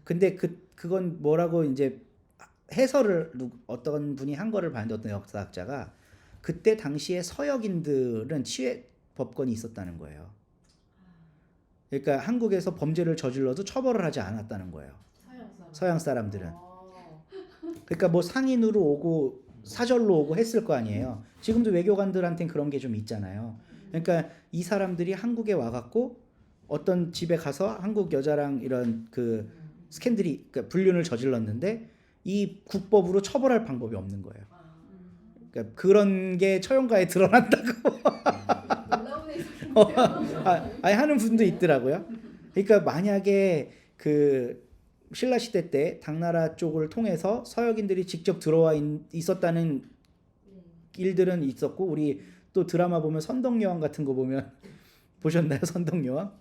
근데 그건 뭐라고 이제 해설을 어떤 분이 한 거를 봤는데 어떤 역사학자가 그때 당시에 서역인들은 치외 법권이 있었다는 거예요. 그러니까 한국에서 범죄를 저질러도 처벌을 하지 않았다는 거예요. 서양 사람들은. 그러니까 뭐 상인으로 오고 사절로 오고 했을 거 아니에요. 지금도 외교관들한테는 그런 게 좀 있잖아요. 그러니까 이 사람들이 한국에 와갖고 어떤 집에 가서 한국 여자랑 이런 그 스캔들이 그러니까 불륜을 저질렀는데 이 국법으로 처벌할 방법이 없는 거예요. 그러니까 그런 게 처용가에 드러난다고 아니 하는 분도 있더라고요. 그러니까 만약에 그 신라 시대 때 당나라 쪽을 통해서 서역인들이 직접 들어와 있었다는 일들은 있었고 우리 또 드라마 보면 선덕여왕 같은 거 보면 보셨나요? 선덕여왕?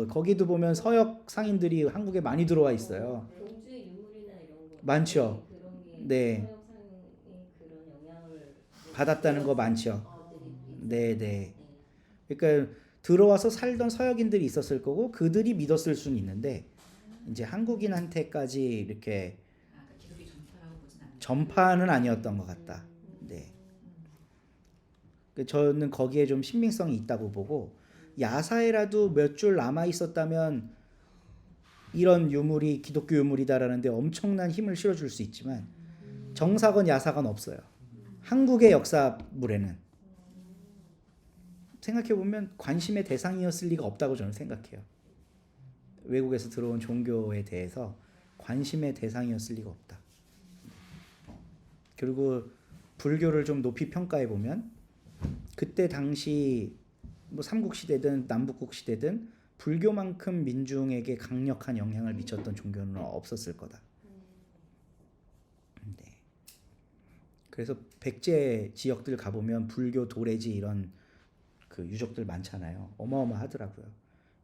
거기도 보면 서역 상인들이 한국에 많이 들어와 있어요. 공주의 유물이나 이런 거 많죠. 그런 게 네. 서양상의 그런 영향을 받았다는 거 많죠. 것들이 네. 그러니까 들어와서 살던 서역인들이 있었을 거고 그들이 믿었을 수는 있는데 이제 한국인한테까지 이렇게 그러니까 기독교 전파라고 보진 않는데 전파는 아니었던 것 같다. 네. 저는 거기에 좀 신빙성이 있다고 보고 야사에라도 몇 줄 남아 있었다면 이런 유물이 기독교 유물이다라는데 엄청난 힘을 실어줄 수 있지만 정사건 야사건 없어요. 한국의 역사물에는 생각해보면 관심의 대상이었을 리가 없다고 저는 생각해요. 외국에서 들어온 종교에 대해서 관심의 대상이었을 리가 없다. 그리고 불교를 좀 높이 평가해보면 그때 당시 뭐 삼국시대든 남북국시대든 불교만큼 민중에게 강력한 영향을 미쳤던 종교는 없었을 거다. 네. 그래서 백제 지역들 가보면 불교 도래지 이런 그 유적들 많잖아요. 어마어마하더라고요.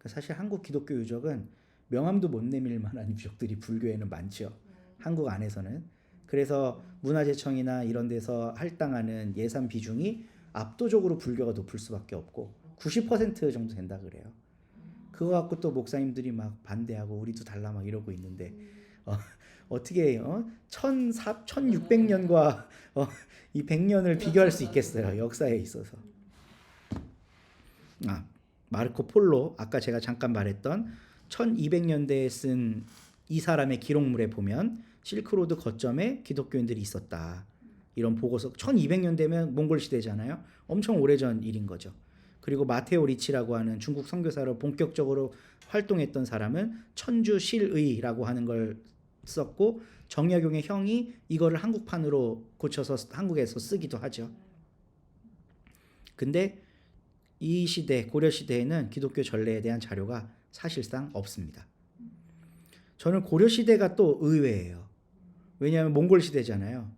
사실 한국 기독교 유적은 명함도 못 내밀 만한 유적들이 불교에는 많죠. 한국 안에서는. 그래서 문화재청이나 이런 데서 할당하는 예산 비중이 압도적으로 불교가 높을 수밖에 없고 90% 정도 된다 그래요. 그거 갖고 또 목사님들이 막 반대하고 우리도 달라 막 이러고 있는데 어떻게 1600년과 이 100년을 비교할 수 있겠어요. 역사에 있어서. 마르코 폴로 아까 제가 잠깐 말했던 1200년대에 쓴 이 사람의 기록물에 보면 실크로드 거점에 기독교인들이 있었다. 이런 보고서 1200년대면 몽골 시대잖아요. 엄청 오래전 일인 거죠. 그리고 마테오 리치라고 하는 중국 선교사로 본격적으로 활동했던 사람은 천주 실의라고 하는 걸 썼고 정약용의 형이 이거를 한국판으로 고쳐서 한국에서 쓰기도 하죠. 근데 이 시대 고려 시대에는 기독교 전례에 대한 자료가 사실상 없습니다. 저는 고려 시대가 또 의외예요. 왜냐하면 몽골 시대잖아요.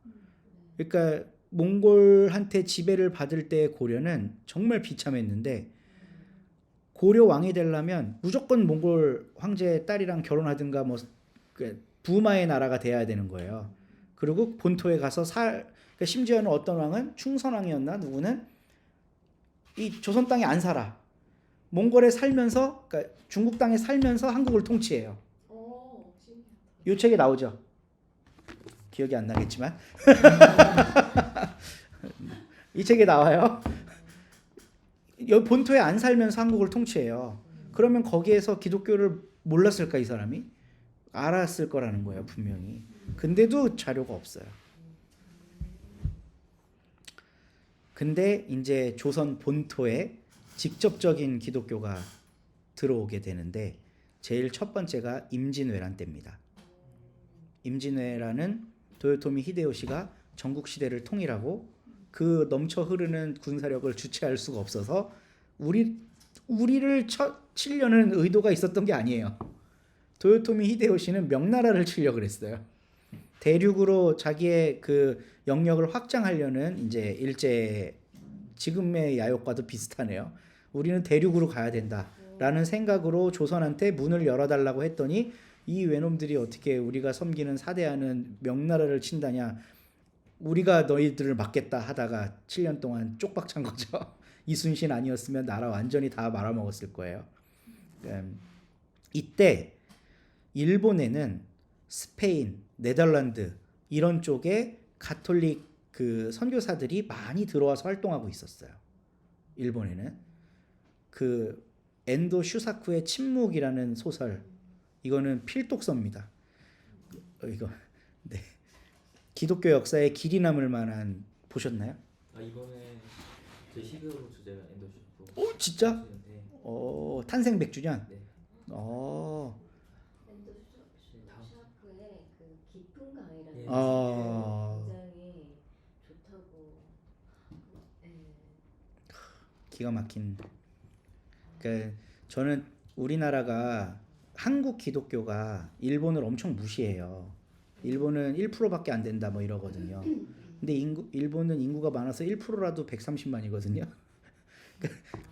그러니까 몽골한테 지배를 받을 때 고려는 정말 비참했는데 고려 왕이 되려면 무조건 몽골 황제의 딸이랑 결혼하든가 뭐 부마의 나라가 돼야 되는 거예요. 그리고 본토에 가서 그러니까 심지어는 어떤 왕은 충선왕이었나 누구는 이 조선 땅에 안 살아. 몽골에 살면서 그러니까 중국 땅에 살면서 한국을 통치해요. 신기하다. 이 책에 나오죠. 기억이 안 나겠지만 이 책에 나와요. 여기 본토에 안 살면서 한국을 통치해요. 그러면 거기에서 기독교를 몰랐을까 이 사람이? 알았을 거라는 거예요 분명히. 근데도 자료가 없어요. 근데 이제 조선 본토에 직접적인 기독교가 들어오게 되는데 제일 첫 번째가 임진왜란 때입니다. 임진왜란은 도요토미 히데요시가 전국 시대를 통일하고 그 넘쳐 흐르는 군사력을 주체할 수가 없어서 우리를 치려는 의도가 있었던 게 아니에요. 도요토미 히데요시는 명나라를 치려고 그랬어요. 대륙으로 자기의 그 영역을 확장하려는 이제 일제 지금의 야욕과도 비슷하네요. 우리는 대륙으로 가야 된다라는 생각으로 조선한테 문을 열어달라고 했더니 이 외놈들이 어떻게 우리가 섬기는 사대하는 명나라를 친다냐. 우리가 너희들을 막겠다 하다가 7년 동안 쪽박 찬 거죠. 이순신 아니었으면 나라 완전히 다 말아먹었을 거예요. 이때 일본에는 스페인, 네덜란드 이런 쪽에 가톨릭 그 선교사들이 많이 들어와서 활동하고 있었어요. 일본에는 그 엔도 슈사쿠의 침묵이라는 소설 이거는 필독서입니다. 이거 네. 기독교 역사에 길이 남을 만한 보셨나요? 이번에 제 12월 주제가 엔도슈프. 진짜? 네. 탄생 100주년. 네. 샤프의 그 깊은 강이라는 네. 굉장히 좋다고. 기가 막힌. 그러니까 저는 우리나라가 한국 기독교가 일본을 엄청 무시해요. 일본은 1%밖에 안 된다 뭐 이러거든요. 근데 일본은 인구가 많아서 1%라도 130만이거든요.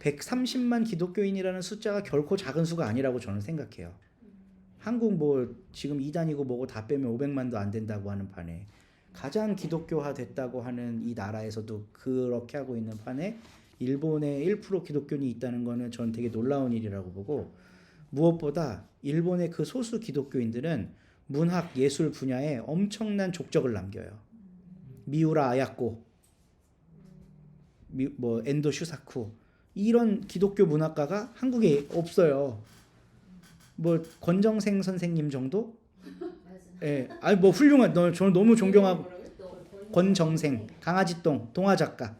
130만 기독교인이라는 숫자가 결코 작은 수가 아니라고 저는 생각해요. 한국 뭐 지금 이단이고 뭐고 다 빼면 500만도 안 된다고 하는 판에 가장 기독교화 됐다고 하는 이 나라에서도 그렇게 하고 있는 판에 일본에 1% 기독교인이 있다는 거는 저는 되게 놀라운 일이라고 보고 무엇보다 일본의 그 소수 기독교인들은 문학 예술 분야에 엄청난 족적을 남겨요. 미우라 아야코, 뭐 엔도 슈사쿠 이런 기독교 문학가가 한국에 없어요. 뭐 권정생 선생님 정도? 예, 아니 뭐 훌륭한. 저는 너무 존경하고 권정생 강아지똥 동화 작가.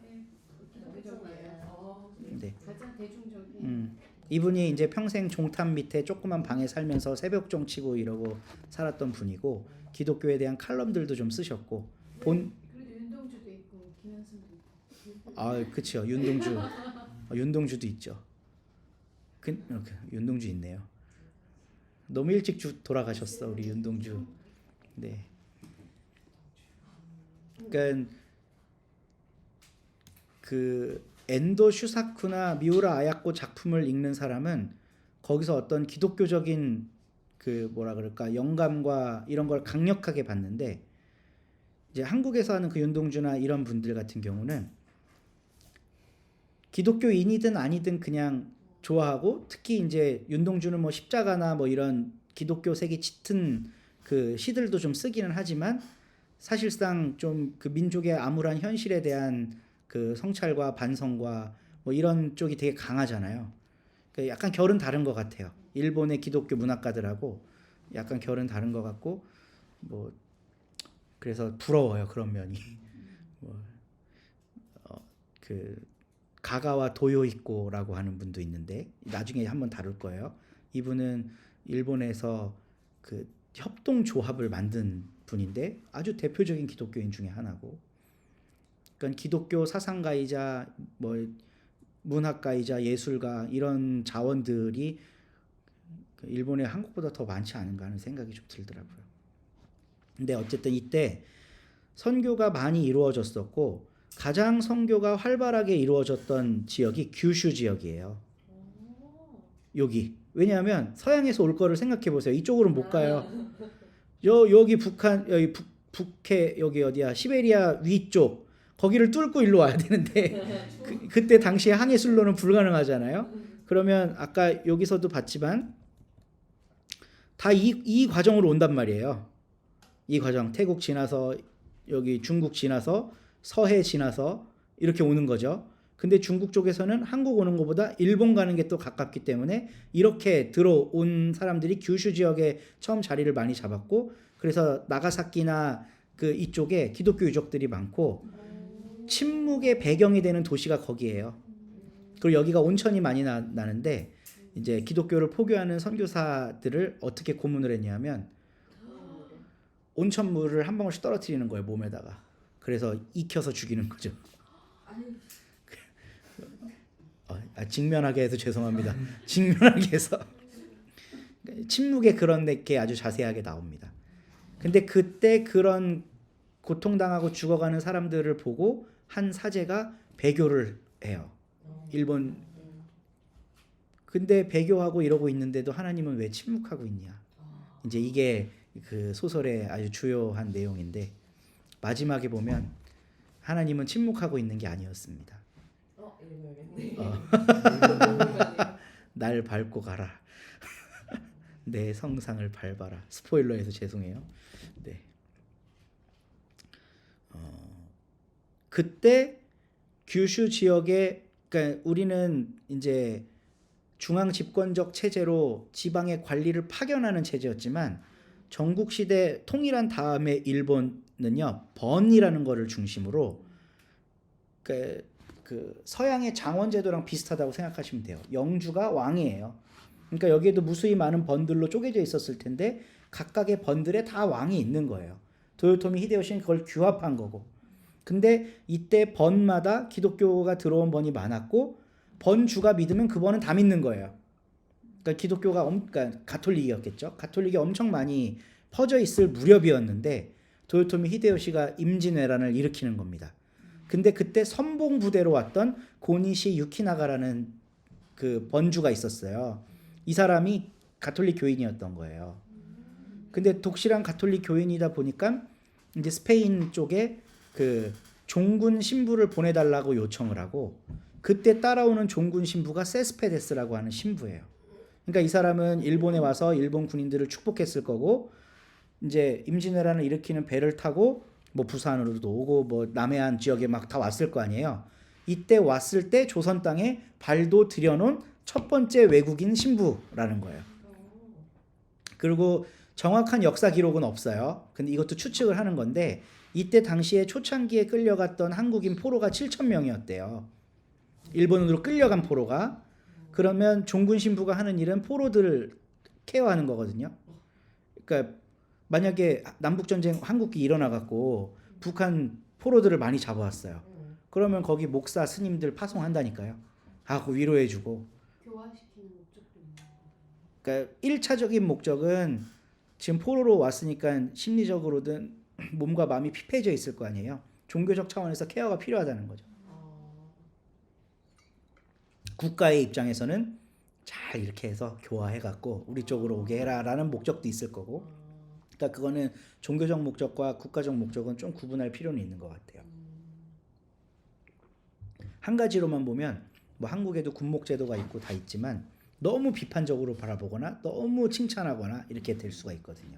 네. 가장 대중적인. 이분이 이제 평생 종탑 밑에 조그만 방에 살면서 새벽종 치고 이러고 살았던 분이고 기독교에 대한 칼럼들도 좀 쓰셨고 그래도 윤동주도 있고 김현승도 있고. 그렇죠. 윤동주. 윤동주도 있죠. 윤동주 있네요. 너무 일찍 돌아가셨어 우리 윤동주. 네. 그러니까 그 엔도 슈사쿠나 미우라 아야코 작품을 읽는 사람은 거기서 어떤 기독교적인 그 뭐라 그럴까 영감과 이런 걸 강력하게 받는데 이제 한국에서 하는 그 윤동주나 이런 분들 같은 경우는 기독교인이든 아니든 그냥 좋아하고 특히 이제 윤동주는 뭐 십자가나 뭐 이런 기독교색이 짙은 그 시들도 좀 쓰기는 하지만 사실상 좀 그 민족의 암울한 현실에 대한 그 성찰과 반성과 뭐 이런 쪽이 되게 강하잖아요. 그러니까 약간 결은 다른 것 같아요. 일본의 기독교 문학가들하고 약간 결은 다른 것 같고 뭐 그래서 부러워요 그런 면이. 그 가가와 도요이코라고 하는 분도 있는데 나중에 한번 다룰 거예요. 이분은 일본에서 그 협동조합을 만든 분인데 아주 대표적인 기독교인 중에 하나고, 그러니까 기독교 사상가이자 뭐 문학가이자 예술가 이런 자원들이 일본에 한국보다 더 많지 않은가 하는 생각이 좀 들더라고요. 근데 어쨌든 이때 선교가 많이 이루어졌었고 가장 선교가 활발하게 이루어졌던 지역이 규슈 지역이에요. 여기. 왜냐하면 서양에서 올 거를 생각해 보세요. 이쪽으로는 못 가요. 여기 북한, 여기 북해, 여기 어디야, 시베리아 위쪽 거기를 뚫고 일로 와야 되는데 그때 당시에 항해 술로는 불가능하잖아요. 그러면 아까 여기서도 봤지만 다 이 과정으로 온단 말이에요. 이 과정, 태국 지나서 여기 중국 지나서 서해 지나서 이렇게 오는 거죠. 근데 중국 쪽에서는 한국 오는 것보다 일본 가는 게 또 가깝기 때문에 이렇게 들어온 사람들이 규슈 지역에 처음 자리를 많이 잡았고, 그래서 나가사키나 그 이쪽에 기독교 유적들이 많고 침묵의 배경이 되는 도시가 거기예요. 그리고 여기가 온천이 많이 나는데 이제 기독교를 포교하는 선교사들을 어떻게 고문을 했냐면 온천물을 한 방울씩 떨어뜨리는 거예요, 몸에다가. 그래서 익혀서 죽이는 거죠. 직면하게 해서 죄송합니다. 직면하게 해서 침묵에 그런 게 아주 자세하게 나옵니다. 근데 그때 그런 고통당하고 죽어가는 사람들을 보고 한 사제가 배교를 해요. 일본. 근데 배교하고 이러고 있는데도 하나님은 왜 침묵하고 있냐. 이제 이게 그 소설의 아주 주요한 내용인데 마지막에 보면 하나님은 침묵하고 있는 게 아니었습니다. 날 밟고 가라. 내 성상을 밟아라. 스포일러해서 죄송해요. 네. 그때 규슈 지역에, 그러니까 우리는 이제 중앙 집권적 체제로 지방의 관리를 파견하는 체제였지만 전국 시대 통일한 다음에 일본은요 번이라는 거를 중심으로 그 서양의 장원 제도랑 비슷하다고 생각하시면 돼요. 영주가 왕이에요. 그러니까 여기에도 무수히 많은 번들로 쪼개져 있었을 텐데 각각의 번들에 다 왕이 있는 거예요. 도요토미 히데요시는 그걸 규합한 거고. 근데 이때 번마다 기독교가 들어온 번이 많았고 번주가 믿으면 그 번은 다 믿는 거예요. 그러니까 기독교가 그러니까 가톨릭이었겠죠. 가톨릭이 엄청 많이 퍼져 있을 무렵이었는데 도요토미 히데요시가 임진왜란을 일으키는 겁니다. 근데 그때 선봉 부대로 왔던 고니시 유키나가라는 그 번주가 있었어요. 이 사람이 가톨릭 교인이었던 거예요. 근데 독실한 가톨릭 교인이다 보니까 이제 스페인 쪽에 그 종군 신부를 보내달라고 요청을 하고 그때 따라오는 종군 신부가 세스페데스라고 하는 신부예요. 그러니까 이 사람은 일본에 와서 일본 군인들을 축복했을 거고 이제 임진왜란을 일으키는 배를 타고 뭐 부산으로도 오고 뭐 남해안 지역에 막 다 왔을 거 아니에요. 이때 왔을 때 조선 땅에 발도 들여놓은 첫 번째 외국인 신부라는 거예요. 그리고 정확한 역사 기록은 없어요. 근데 이것도 추측을 하는 건데 이때 당시에 초창기에 끌려갔던 한국인 포로가 7,000명이었대요. 일본으로 끌려간 포로가. 그러면 종군 신부가 하는 일은 포로들을 케어하는 거거든요. 그러니까 만약에 남북전쟁 한국이 일어나갖고 북한 포로들을 많이 잡아왔어요. 그러면 거기 목사 스님들 파송한다니까요. 하고 위로해주고. 교화시키는 목적도 있는 그러니까 1차적인 목적은 지금 포로로 왔으니까 심리적으로든 몸과 마음이 피폐해져 있을 거 아니에요. 종교적 차원에서 케어가 필요하다는 거죠. 국가의 입장에서는 잘 이렇게 해서 교화해갖고 우리 쪽으로 오게 해라라는 목적도 있을 거고. 그러니까 그거는 종교적 목적과 국가적 목적은 좀 구분할 필요는 있는 것 같아요. 한 가지로만 보면 뭐 한국에도 군목제도가 있고 다 있지만 너무 비판적으로 바라보거나 너무 칭찬하거나 이렇게 될 수가 있거든요.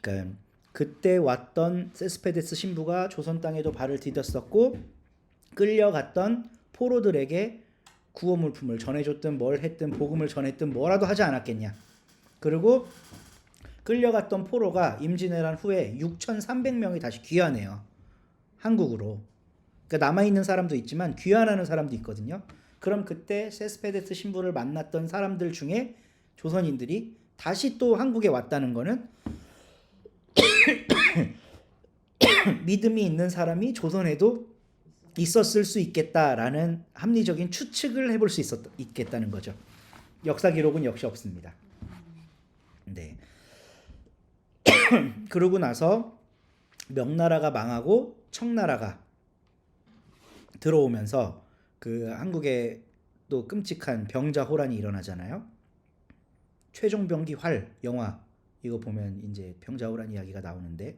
그러니까 그때 왔던 세스페데스 신부가 조선 땅에도 발을 디뎠었고 끌려갔던 포로들에게 구호물품을 전해줬든 뭘 했든 복음을 전했든 뭐라도 하지 않았겠냐. 그리고 끌려갔던 포로가 임진왜란 후에 6,300명이 다시 귀환해요. 한국으로. 그러니까 남아있는 사람도 있지만 귀환하는 사람도 있거든요. 그럼 그때 세스페데스 신부를 만났던 사람들 중에 조선인들이 다시 또 한국에 왔다는 거는 믿음이 있는 사람이 조선에도 있었을 수 있겠다라는 합리적인 추측을 해볼 수 있겠다는 거죠. 역사 기록은 역시 없습니다. 네. 그러고 나서 명나라가 망하고 청나라가 들어오면서 그 한국에 또 끔찍한 병자호란이 일어나잖아요. 최종병기 활 영화 이거 보면 이제 병자호란 이야기가 나오는데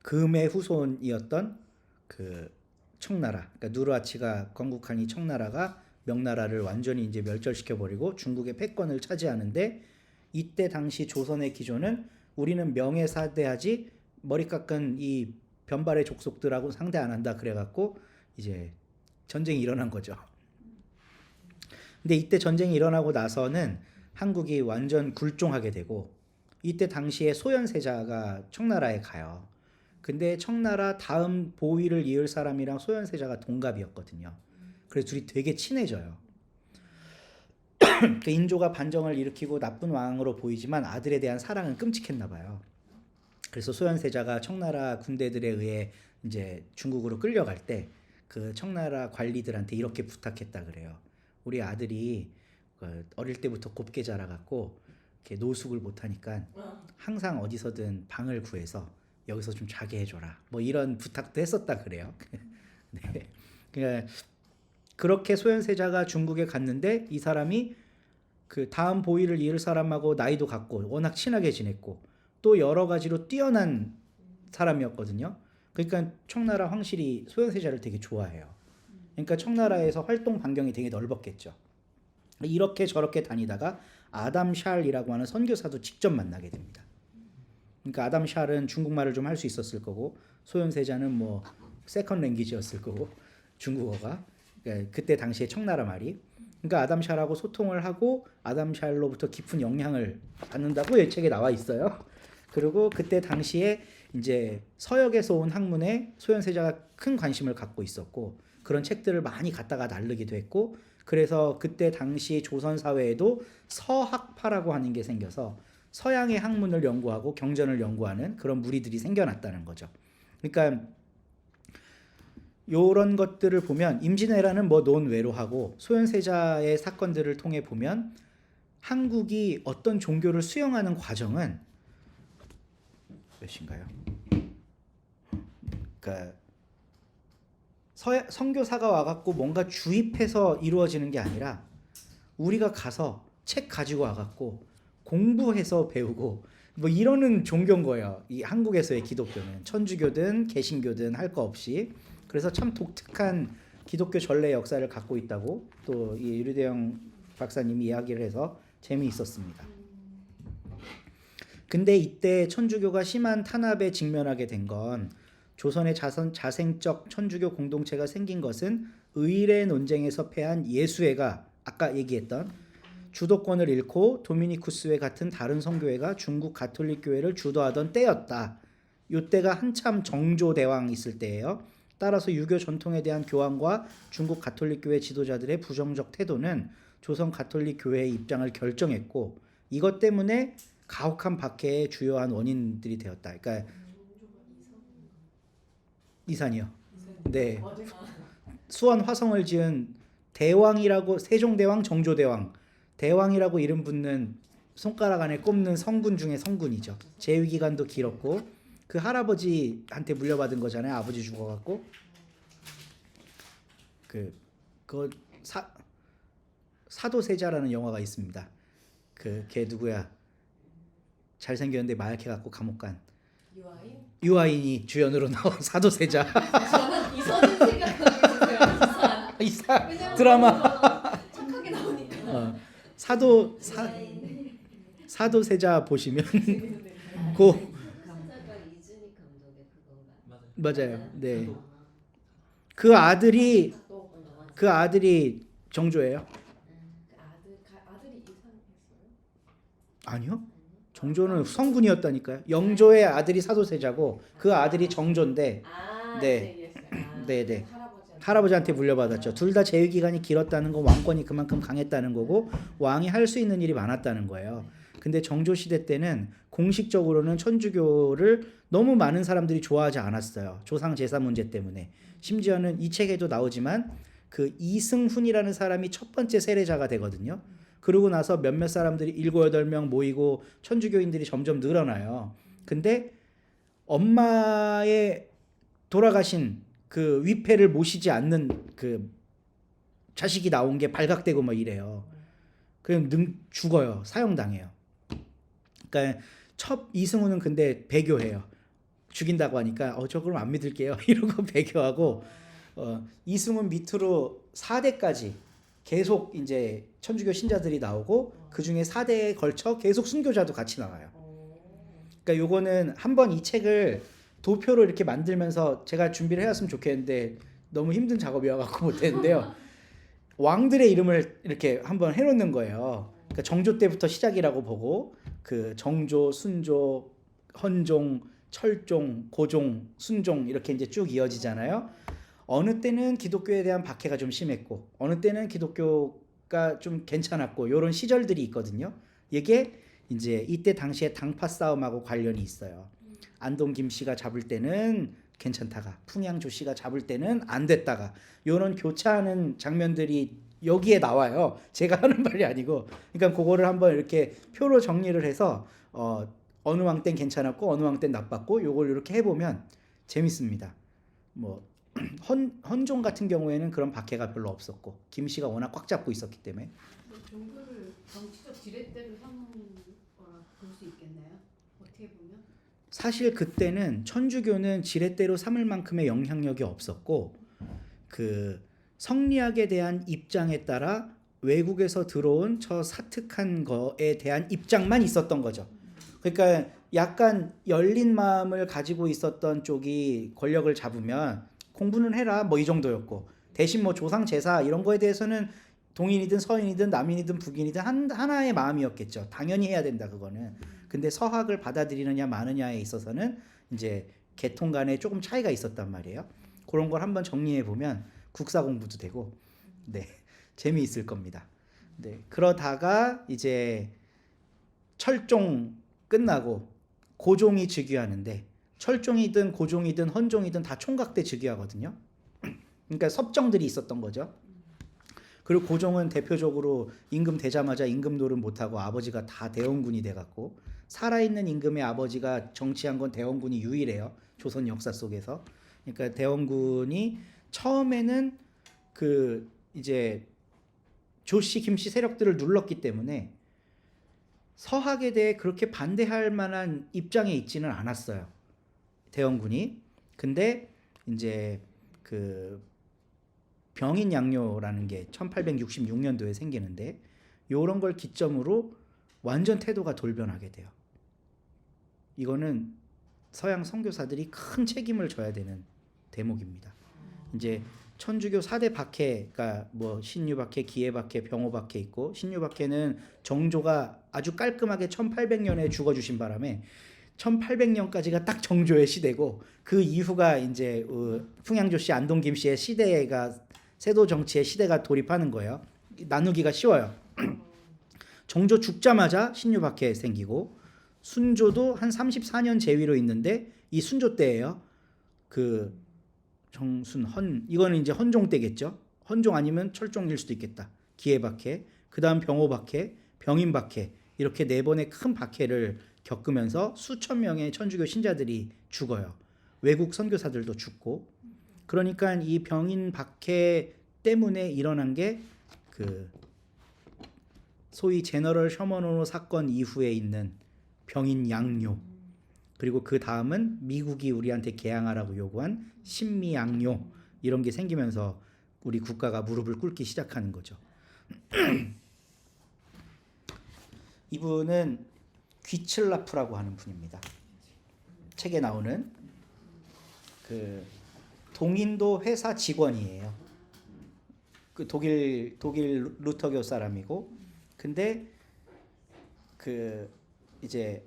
금의 후손이었던 그 청나라, 그러니까 누르하치가 건국한 이 청나라가 명나라를 완전히 이제 멸절시켜 버리고 중국의 패권을 차지하는데 이때 당시 조선의 기조는 우리는 명예사대하지 머리 깎은 이 변발의 족속들하고 상대 안 한다 그래갖고 이제 전쟁이 일어난 거죠. 근데 이때 전쟁이 일어나고 나서는 한국이 완전 굴종하게 되고 이때 당시에 소현세자가 청나라에 가요. 근데 청나라 다음 보위를 이을 사람이랑 소현세자가 동갑이었거든요. 그래서 둘이 되게 친해져요. 그 인조가 반정을 일으키고 나쁜 왕으로 보이지만 아들에 대한 사랑은 끔찍했나 봐요. 그래서 소현세자가 청나라 군대들에 의해 이제 중국으로 끌려갈 때 그 청나라 관리들한테 이렇게 부탁했다 그래요. 우리 아들이 어릴 때부터 곱게 자라갖고 이렇게 노숙을 못하니까 항상 어디서든 방을 구해서 여기서 좀 자게 해줘라. 뭐 이런 부탁도 했었다 그래요. 네. 그러니까 그렇게 소현세자가 중국에 갔는데 이 사람이 그 다음 보위를 이을 사람하고 나이도 같고 워낙 친하게 지냈고 또 여러 가지로 뛰어난 사람이었거든요. 그러니까 청나라 황실이 소현세자를 되게 좋아해요. 그러니까 청나라에서 활동 반경이 되게 넓었겠죠. 이렇게 저렇게 다니다가 아담 샬이라고 하는 선교사도 직접 만나게 됩니다. 그러니까 아담 샬은 중국말을 좀 할 수 있었을 거고 소현세자는 뭐 세컨 랭귀지였을 거고 중국어가 그러니까 그때 당시에 청나라 말이 그러니까 아담 샬하고 소통을 하고 아담 샬로부터 깊은 영향을 받는다고 이 책에 나와 있어요. 그리고 그때 당시에 이제 서역에서 온 학문에 소현세자가 큰 관심을 갖고 있었고 그런 책들을 많이 갖다가 날르기도 했고 그래서 그때 당시 조선 사회에도 서학파라고 하는 게 생겨서 서양의 학문을 연구하고 경전을 연구하는 그런 무리들이 생겨났다는 거죠. 그러니까 요런 것들을 보면 임진왜란은 뭐 논외로하고 소현세자의 사건들을 통해 보면 한국이 어떤 종교를 수용하는 과정은 몇인가요? 그러니까 선교사가 와갖고 뭔가 주입해서 이루어지는 게 아니라 우리가 가서 책 가지고 와갖고 공부해서 배우고 뭐 이러는 종교인 거예요. 이 한국에서의 기독교는 천주교든 개신교든 할 거 없이 그래서 참 독특한 기독교 전례 역사를 갖고 있다고 또 이 유리대영 박사님이 이야기를 해서 재미있었습니다. 근데 이때 천주교가 심한 탄압에 직면하게 된 건 조선의 자생적 천주교 공동체가 생긴 것은 의례 논쟁에서 패한 예수회가 아까 얘기했던 주도권을 잃고 도미니쿠스회 같은 다른 성교회가 중국 가톨릭 교회를 주도하던 때였다. 이때가 한참 정조대왕 있을 때예요. 따라서 유교 전통에 대한 교황과 중국 가톨릭 교회 지도자들의 부정적 태도는 조선 가톨릭 교회의 입장을 결정했고 이것 때문에 가혹한 박해의 주요한 원인들이 되었다. 그러니까 이산이요. 네. 수원 화성을 지은 대왕이라고 세종대왕, 정조대왕, 대왕이라고 이름 붙는 손가락 안에 꼽는 성군 중에 성군이죠. 재위 기간도 길었고 그 할아버지한테 물려받은 거잖아요. 아버지 죽어갖고 그 사도세자라는 영화가 있습니다. 그 걔 누구야? 잘생겼는데 마약해갖고 감옥 간 유아인이 주연으로 나온 사도세자. 저는 이선을 생각하고 있어요. 이사 드라마. 착하게 나오니까. 사도세자 보시면 재밌는데. 그 사자가 이준익 감독의 그건가? 맞아요. 네. 그 아들이 정조예요? 아들이 이상했어요? 아니요. 정조는 성군이었다니까요. 영조의 아들이 사도세자고 그 아들이 정조인데 아, 네. 이해했어요. 네, 네. 할아버지한테 할아버지한테 물려받았죠. 둘 다 재위 기간이 길었다는 건 왕권이 그만큼 강했다는 거고 왕이 할 수 있는 일이 많았다는 거예요. 근데 정조 시대 때는 공식적으로는 천주교를 너무 많은 사람들이 좋아하지 않았어요. 조상 제사 문제 때문에. 심지어는 이 책에도 나오지만 그 이승훈이라는 사람이 첫 번째 세례자가 되거든요. 그러고 나서 몇몇 사람들이 7, 8명 모이고 천주교인들이 점점 늘어나요. 근데 엄마의 돌아가신 그 위패를 모시지 않는 그 자식이 나온 게 발각되고 뭐 이래요. 그럼 죽어요. 사형당해요. 그러니까 첫 이승우는 근데 배교해요. 죽인다고 하니까 저 그럼 안 믿을게요. 이러고 배교하고 이승우 밑으로 4대까지 계속 이제 천주교 신자들이 나오고 그 중에 4대에 걸쳐 계속 순교자도 같이 나와요. 그러니까 요거는 한번 이 책을 도표로 이렇게 만들면서 제가 준비를 해왔으면 좋겠는데 너무 힘든 작업이어갖고 못했는데요. 왕들의 이름을 이렇게 한번 해놓는 거예요. 그러니까 정조 때부터 시작이라고 보고 그 정조, 순조, 헌종, 철종, 고종, 순종 이렇게 이제 쭉 이어지잖아요. 어느 때는 기독교에 대한 박해가 좀 심했고 어느 때는 기독교가 좀 괜찮았고 이런 시절들이 있거든요. 이게 이제 이때 당시에 당파 싸움하고 관련이 있어요. 안동 김씨가 잡을 때는 괜찮다가 풍양조 씨가 잡을 때는 안 됐다가 이런 교차하는 장면들이 여기에 나와요. 제가 하는 말이 아니고. 그러니까 그거를 한번 이렇게 표로 정리를 해서 어느 왕 땐 괜찮았고 어느 왕 땐 나빴고 요걸 이렇게 해보면 재밌습니다. 뭐 헌종 같은 경우에는 그런 박해가 별로 없었고 김씨가 워낙 꽉 잡고 있었기 때문에 종교를 정치적 지렛대로 삼은 거라 볼 수 있겠나요? 어떻게 보면 사실 그때는 천주교는 지렛대로 삼을 만큼의 영향력이 없었고 그 성리학에 대한 입장에 따라 외국에서 들어온 저 사특한 거에 대한 입장만 있었던 거죠. 그러니까 약간 열린 마음을 가지고 있었던 쪽이 권력을 잡으면 공부는 해라 뭐 이 정도였고 대신 뭐 조상 제사 이런 거에 대해서는 동인이든 서인이든 남인이든 북인이든 하나의 마음이었겠죠. 당연히 해야 된다 그거는. 근데 서학을 받아들이느냐 마느냐에 있어서는 이제 계통 간에 조금 차이가 있었단 말이에요. 그런 걸 한번 정리해 보면 국사 공부도 되고 네 재미있을 겁니다. 네 그러다가 이제 철종 끝나고 고종이 즉위하는데 철종이든 고종이든 헌종이든 다 총각 때 즉위하거든요. 그러니까 섭정들이 있었던 거죠. 그리고 고종은 대표적으로 임금 되자마자 임금 노릇 못하고 아버지가 다 대원군이 돼갖고 살아있는 임금의 아버지가 정치한 건 대원군이 유일해요. 조선 역사 속에서. 그러니까 대원군이 처음에는 그 이제 조씨 김씨 세력들을 눌렀기 때문에 서학에 대해 그렇게 반대할 만한 입장에 있지는 않았어요. 대원군이. 근데 이제 그 병인 양요라는 게 1866년도에 생기는데 요런 걸 기점으로 완전 태도가 돌변하게 돼요. 이거는 서양 선교사들이 큰 책임을 져야 되는 대목입니다. 이제 천주교 4대 박해가 뭐 신유박해, 기해박해, 병호박해 있고 신유박해는 정조가 아주 깔끔하게 1800년에 죽어주신 바람에 1800년까지가 딱 정조의 시대고 그 이후가 이제 풍양조씨, 안동김씨의 시대가 세도 정치의 시대가 돌입하는 거예요. 나누기가 쉬워요. 정조 죽자마자 신유박해 생기고 순조도 한 34년 재위로 있는데 이 순조 때예요. 그 정순 헌 이거는 이제 헌종 때겠죠. 헌종 아니면 철종일 수도 있겠다. 기해박해, 그다음 병호박해, 병인박해 이렇게 4번의 큰 박해를 겪으면서 수천 명의 천주교 신자들이 죽어요. 외국 선교사들도 죽고. 그러니까 이 병인박해 때문에 일어난 게 그 소위 제너럴 셔먼호노 사건 이후에 있는 병인 양요. 그리고 그 다음은 미국이 우리한테 개항하라고 요구한 신미양요 이런 게 생기면서 우리 국가가 무릎을 꿇기 시작하는 거죠. 이분은 귀칠라프라고 하는 분입니다. 책에 나오는 그 동인도 회사 직원이에요. 그 독일 루터교 사람이고 근데 그 이제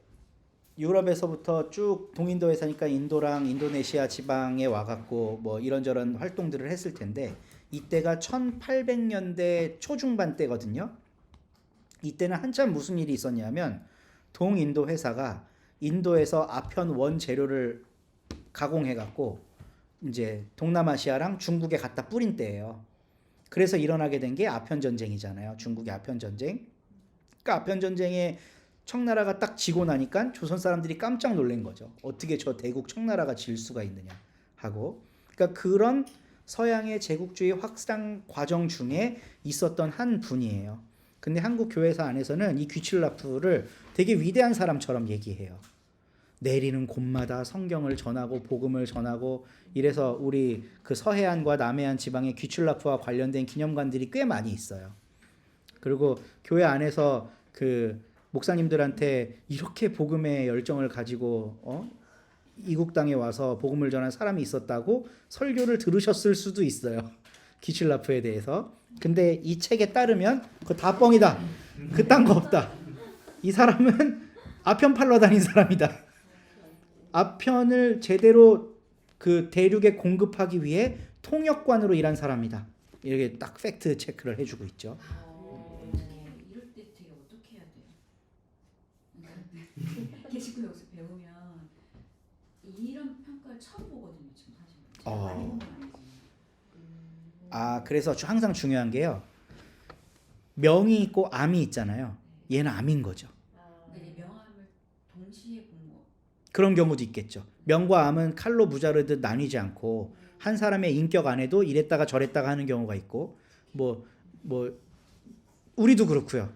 유럽에서부터 쭉 동인도 회사니까 인도랑 인도네시아 지방에 와갖고 뭐 이런저런 활동들을 했을 텐데 이때가 1800년대 초중반 때거든요. 이때는 한참 무슨 일이 있었냐면 동인도 회사가 인도에서 아편 원 재료를 가공해갖고 이제 동남아시아랑 중국에 갖다 뿌린 때예요. 그래서 일어나게 된 게 아편 전쟁이잖아요. 중국의 아편 전쟁. 그러니까 아편 전쟁에 청나라가 딱 지고 나니까 조선 사람들이 깜짝 놀란 거죠. 어떻게 저 대국 청나라가 질 수가 있느냐 하고. 그러니까 그런 서양의 제국주의 확산 과정 중에 있었던 한 분이에요. 근데 한국 교회사 안에서는 이 귀칠라프를 되게 위대한 사람처럼 얘기해요. 내리는 곳마다 성경을 전하고 복음을 전하고 이래서 우리 그 서해안과 남해안 지방에 귀칠라프와 관련된 기념관들이 꽤 많이 있어요. 그리고 교회 안에서 그 목사님들한테 이렇게 복음의 열정을 가지고 이국 땅에 와서 복음을 전한 사람이 있었다고 설교를 들으셨을 수도 있어요. 귀칠라프에 대해서. 근데 이 책에 따르면 그거 다 뻥이다. 그딴 거 없다. 이 사람은 아편 팔러 다닌 사람이다. 아편을 제대로 그 대륙에 공급하기 위해 통역관으로 일한 사람이다. 이렇게 딱 팩트 체크를 해주고 있죠. 이럴 때 되게 어떻게 해야 돼요? 그러니까 계시고 여기서 배우면 이런 평가를 처음 보거든요. 지금 사실 제가 많이 본 건 아니지만. 그래서 항상 중요한 게요. 명이 있고 암이 있잖아요. 얘는 암인 거죠. 근데 이제 명함을 동시에 본 거. 그런 경우도 있겠죠. 명과 암은 칼로 무자르듯 나뉘지 않고 한 사람의 인격 안에도 이랬다가 저랬다가 하는 경우가 있고 뭐 우리도 그렇고요.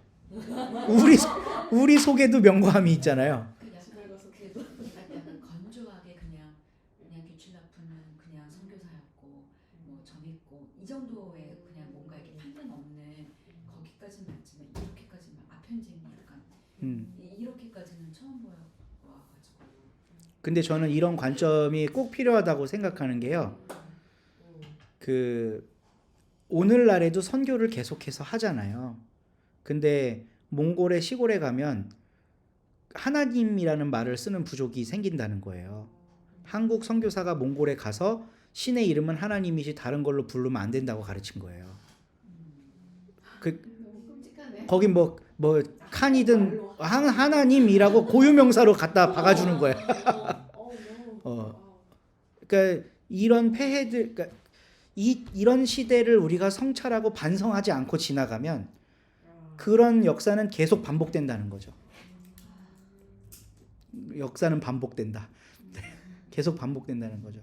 우리 속에도 명과 암이 있잖아요. 약간 건조하게 그냥 귀칠라프는 그냥 선교사였고 뭐 점있고 이 정도의 그냥 뭔가 이렇게 판단 없는 거기까지는 맞지만 이렇게까지는 아편쟁이 약간 이렇게까지는 처음 보여가지고. 근데 저는 이런 관점이 꼭 필요하다고 생각하는 게요. 그 오늘날에도 선교를 계속해서 하잖아요. 근데 몽골의 시골에 가면 하나님이라는 말을 쓰는 부족이 생긴다는 거예요. 한국 선교사가 몽골에 가서 신의 이름은 하나님이지 다른 걸로 부르면 안 된다고 가르친 거예요. 너무 끔찍하네. 거긴 뭐 칸이든 하나님이라고 고유명사로 갖다 박아주는 거야. 그러니까 이런 폐해들, 그러니까 이런 시대를 우리가 성찰하고 반성하지 않고 지나가면 그런 역사는 계속 반복된다는 거죠. 역사는 반복된다. 계속 반복된다는 거죠.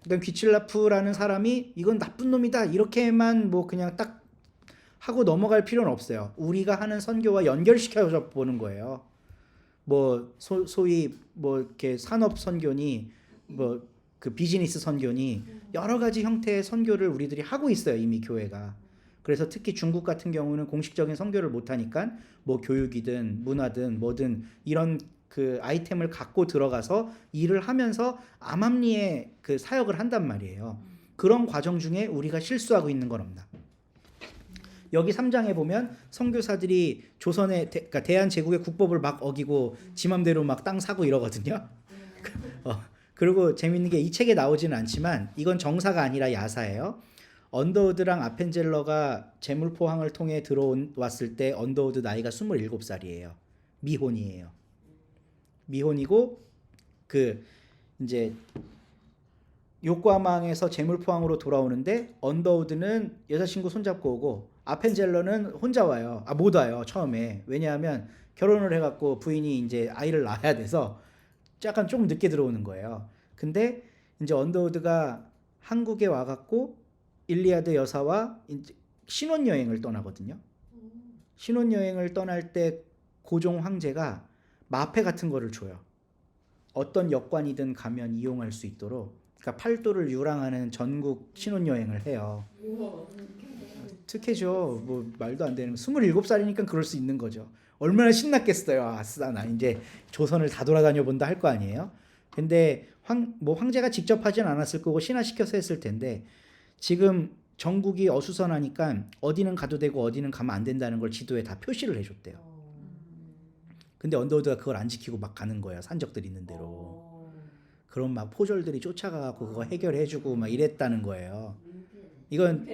그러니까 귀칠라프라는 사람이 이건 나쁜 놈이다 이렇게만 뭐 그냥 딱 하고 넘어갈 필요는 없어요. 우리가 하는 선교와 연결시켜 보는 거예요. 뭐 소위 뭐 이렇게 산업 선교니 뭐 그 비즈니스 선교니 여러 가지 형태의 선교를 우리들이 하고 있어요. 이미 교회가. 그래서 특히 중국 같은 경우는 공식적인 선교를 못 하니까 뭐 교육이든 문화든 뭐든 이런 그 아이템을 갖고 들어가서 일을 하면서 암암리에 그 사역을 한단 말이에요. 그런 과정 중에 우리가 실수하고 있는 건 없나? 여기 3장에 보면 선교사들이 조선의 그러니까 대한 제국의 국법을 막 어기고 지 맘대로 막 땅 사고 이러거든요. 그리고 재밌는 게 이 책에 나오지는 않지만 이건 정사가 아니라 야사예요. 언더우드랑 아펜젤러가 제물포항을 통해 들어왔을 때 언더우드 나이가 27살이에요. 미혼이에요. 미혼이고 그 이제 요과망에서 제물포항으로 돌아오는데 언더우드는 여자친구 손잡고 오고 아펜젤러는 혼자 와요. 못 와요 처음에. 왜냐하면 결혼을 해갖고 부인이 이제 아이를 낳아야 돼서 약간 좀 늦게 들어오는 거예요. 근데 이제 언더우드가 한국에 와갖고 일리아드 여사와 이제 신혼여행을 떠나거든요. 신혼여행을 떠날 때 고종 황제가 마패 같은 거를 줘요. 어떤 역관이든 가면 이용할 수 있도록. 그러니까 팔도를 유랑하는 전국 신혼여행을 해요. 특혜죠. 뭐 말도 안 되는 27살이니까 그럴 수 있는 거죠. 얼마나 신났겠어요. 아싸 나 이제 조선을 다 돌아다녀 본다 할 거 아니에요. 근데 황제가 직접 하진 않았을 거고 신하시켜서 했을 텐데 지금 전국이 어수선하니까 어디는 가도 되고 어디는 가면 안 된다는 걸 지도에 다 표시를 해줬대요. 근데 언더우드가 그걸 안 지키고 막 가는 거예요. 산적들 있는 대로. 그럼 막 포졸들이 쫓아가고 그거 해결해주고 막 이랬다는 거예요. 이건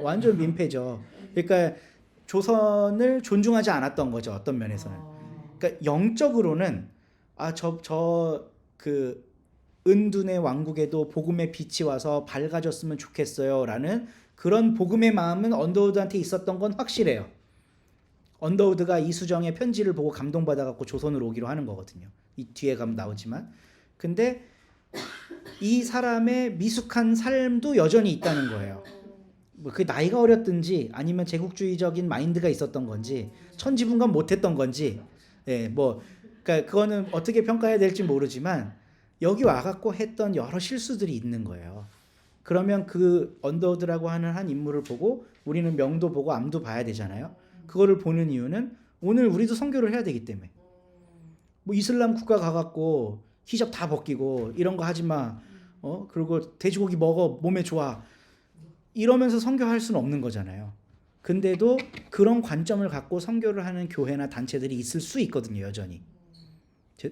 완전 민폐죠. 그러니까 조선을 존중하지 않았던 거죠. 어떤 면에서는. 그러니까 영적으로는 그 은둔의 왕국에도 복음의 빛이 와서 밝아졌으면 좋겠어요라는 그런 복음의 마음은 언더우드한테 있었던 건 확실해요. 언더우드가 이수정의 편지를 보고 감동받아갖고 조선으로 오기로 하는 거거든요. 이 뒤에 가면 나오지만. 근데 이 사람의 미숙한 삶도 여전히 있다는 거예요. 뭐 그 나이가 어렸든지 아니면 제국주의적인 마인드가 있었던 건지 천지분간 못했던 건지, 그러니까 그거는 어떻게 평가해야 될지 모르지만 여기 와갖고 했던 여러 실수들이 있는 거예요. 그러면 그 언더우드라고 하는 한 인물을 보고 우리는 명도 보고 암도 봐야 되잖아요. 그거를 보는 이유는 오늘 우리도 선교를 해야 되기 때문에. 뭐 이슬람 국가 가갖고 히잡 다 벗기고 이런 거 하지 마. 그리고 돼지고기 먹어 몸에 좋아. 이러면서 선교할 수는 없는 거잖아요. 근데도 그런 관점을 갖고 선교를 하는 교회나 단체들이 있을 수 있거든요. 여전히.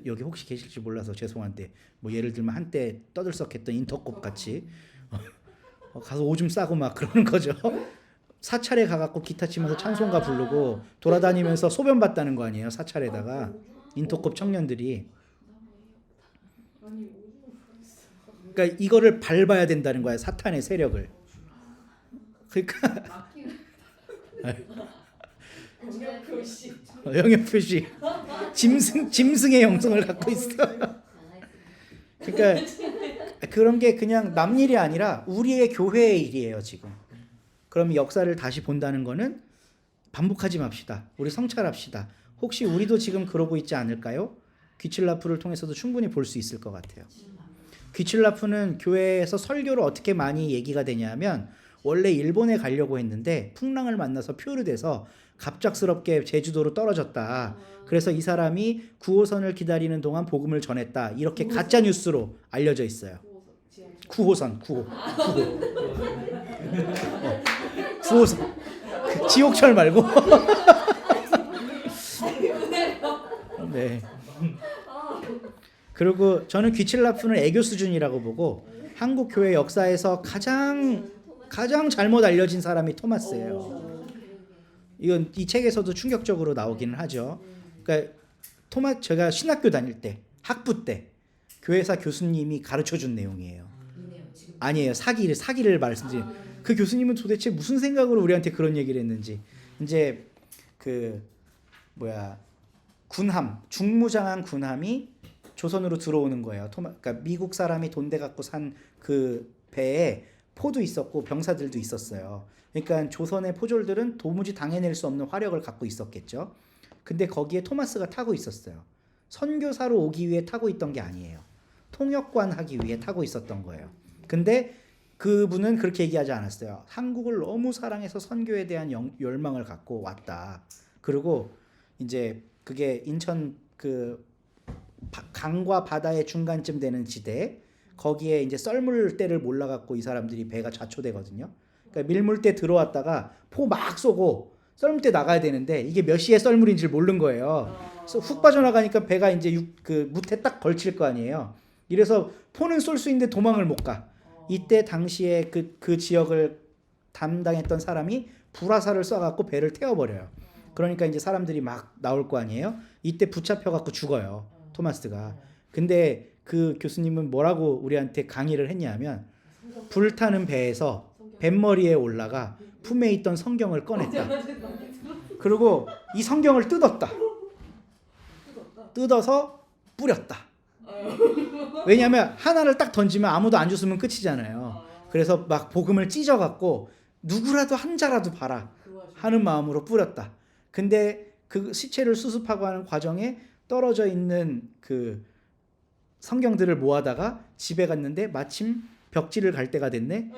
여기 혹시 계실지 몰라서 죄송한데 뭐 예를 들면 한때 떠들썩했던 인터콥 같이 가서 오줌 싸고 막 그러는 거죠. 사찰에 가갖고 기타 치면서 찬송가 부르고 돌아다니면서 소변 봤다는 거 아니에요. 사찰에다가 인터콥 청년들이. 그러니까 이거를 밟아야 된다는 거야. 사탄의 세력을. 그러니까 영역 표시 짐승의 영성을 갖고 있어. 그러니까 그런 게 그냥 남 일이 아니라 우리의 교회의 일이에요 지금. 그럼 역사를 다시 본다는 거는 반복하지 맙시다. 우리 성찰합시다. 혹시 우리도 지금 그러고 있지 않을까요? 귀칠라프를 통해서도 충분히 볼 수 있을 것 같아요. 귀칠라프는 교회에서 설교를 어떻게 많이 얘기가 되냐면 원래 일본에 가려고 했는데 풍랑을 만나서 표류돼서 갑작스럽게 제주도로 떨어졌다. 그래서 이 사람이 9호선을 기다리는 동안 복음을 전했다. 이렇게 가짜 뉴스로 알려져 있어요. 9호선. 9호선. 지옥철 말고. 네. 그리고 저는 귀칠라프는 애교 수준이라고 보고 한국 교회 역사에서 가장 잘못 알려진 사람이 토마스예요. 이건 이 책에서도 충격적으로 나오기는 하죠. 그러니까 제가 신학교 다닐 때 학부 때 교회사 교수님이 가르쳐준 내용이에요. 아니에요. 사기를 말씀드린. 그 교수님은 도대체 무슨 생각으로 우리한테 그런 얘기를 했는지. 이제 군함, 중무장한 군함이 조선으로 들어오는 거예요. 그러니까 미국 사람이 돈 대 갖고 산 그 배에 포도 있었고 병사들도 있었어요. 그러니까 조선의 포졸들은 도무지 당해낼 수 없는 화력을 갖고 있었겠죠. 근데 거기에 토마스가 타고 있었어요. 선교사로 오기 위해 타고 있던 게 아니에요. 통역관 하기 위해 타고 있었던 거예요. 근데 그분은 그렇게 얘기하지 않았어요. 한국을 너무 사랑해서 선교에 대한 열망을 갖고 왔다. 그리고 이제 그게 인천 강과 바다의 중간쯤 되는 지대, 거기에 이제 썰물대를 몰라갖고 이 사람들이 배가 자초되거든요. 그러니까 밀물대 들어왔다가 포 막 쏘고 썰물대 나가야 되는데 이게 몇 시에 썰물인지 모르는 거예요. 그래서 훅 빠져나가니까 배가 이제 무태 딱 걸칠 거 아니에요. 이래서 포는 쏠 수 있는데 도망을 못 가. 이때 당시에 그 지역을 담당했던 사람이 불화살을 쏴갖고 배를 태워버려요. 그러니까 이제 사람들이 막 나올 거 아니에요. 이때 붙잡혀갖고 죽어요. 토마스가. 근데 그 교수님은 뭐라고 우리한테 강의를 했냐면 불타는 배에서 뱃머리에 올라가 품에 있던 성경을 꺼냈다. 그리고 이 성경을 뜯어서 뿌렸다. 왜냐하면 하나를 딱 던지면 아무도 안 줬으면 끝이잖아요. 그래서 막 복음을 찢어갖고 누구라도 한 자라도 봐라 하는 마음으로 뿌렸다. 근데 그 시체를 수습하고 하는 과정에 떨어져 있는 그 성경들을 모아다가 집에 갔는데 마침 벽지를 갈 때가 됐네.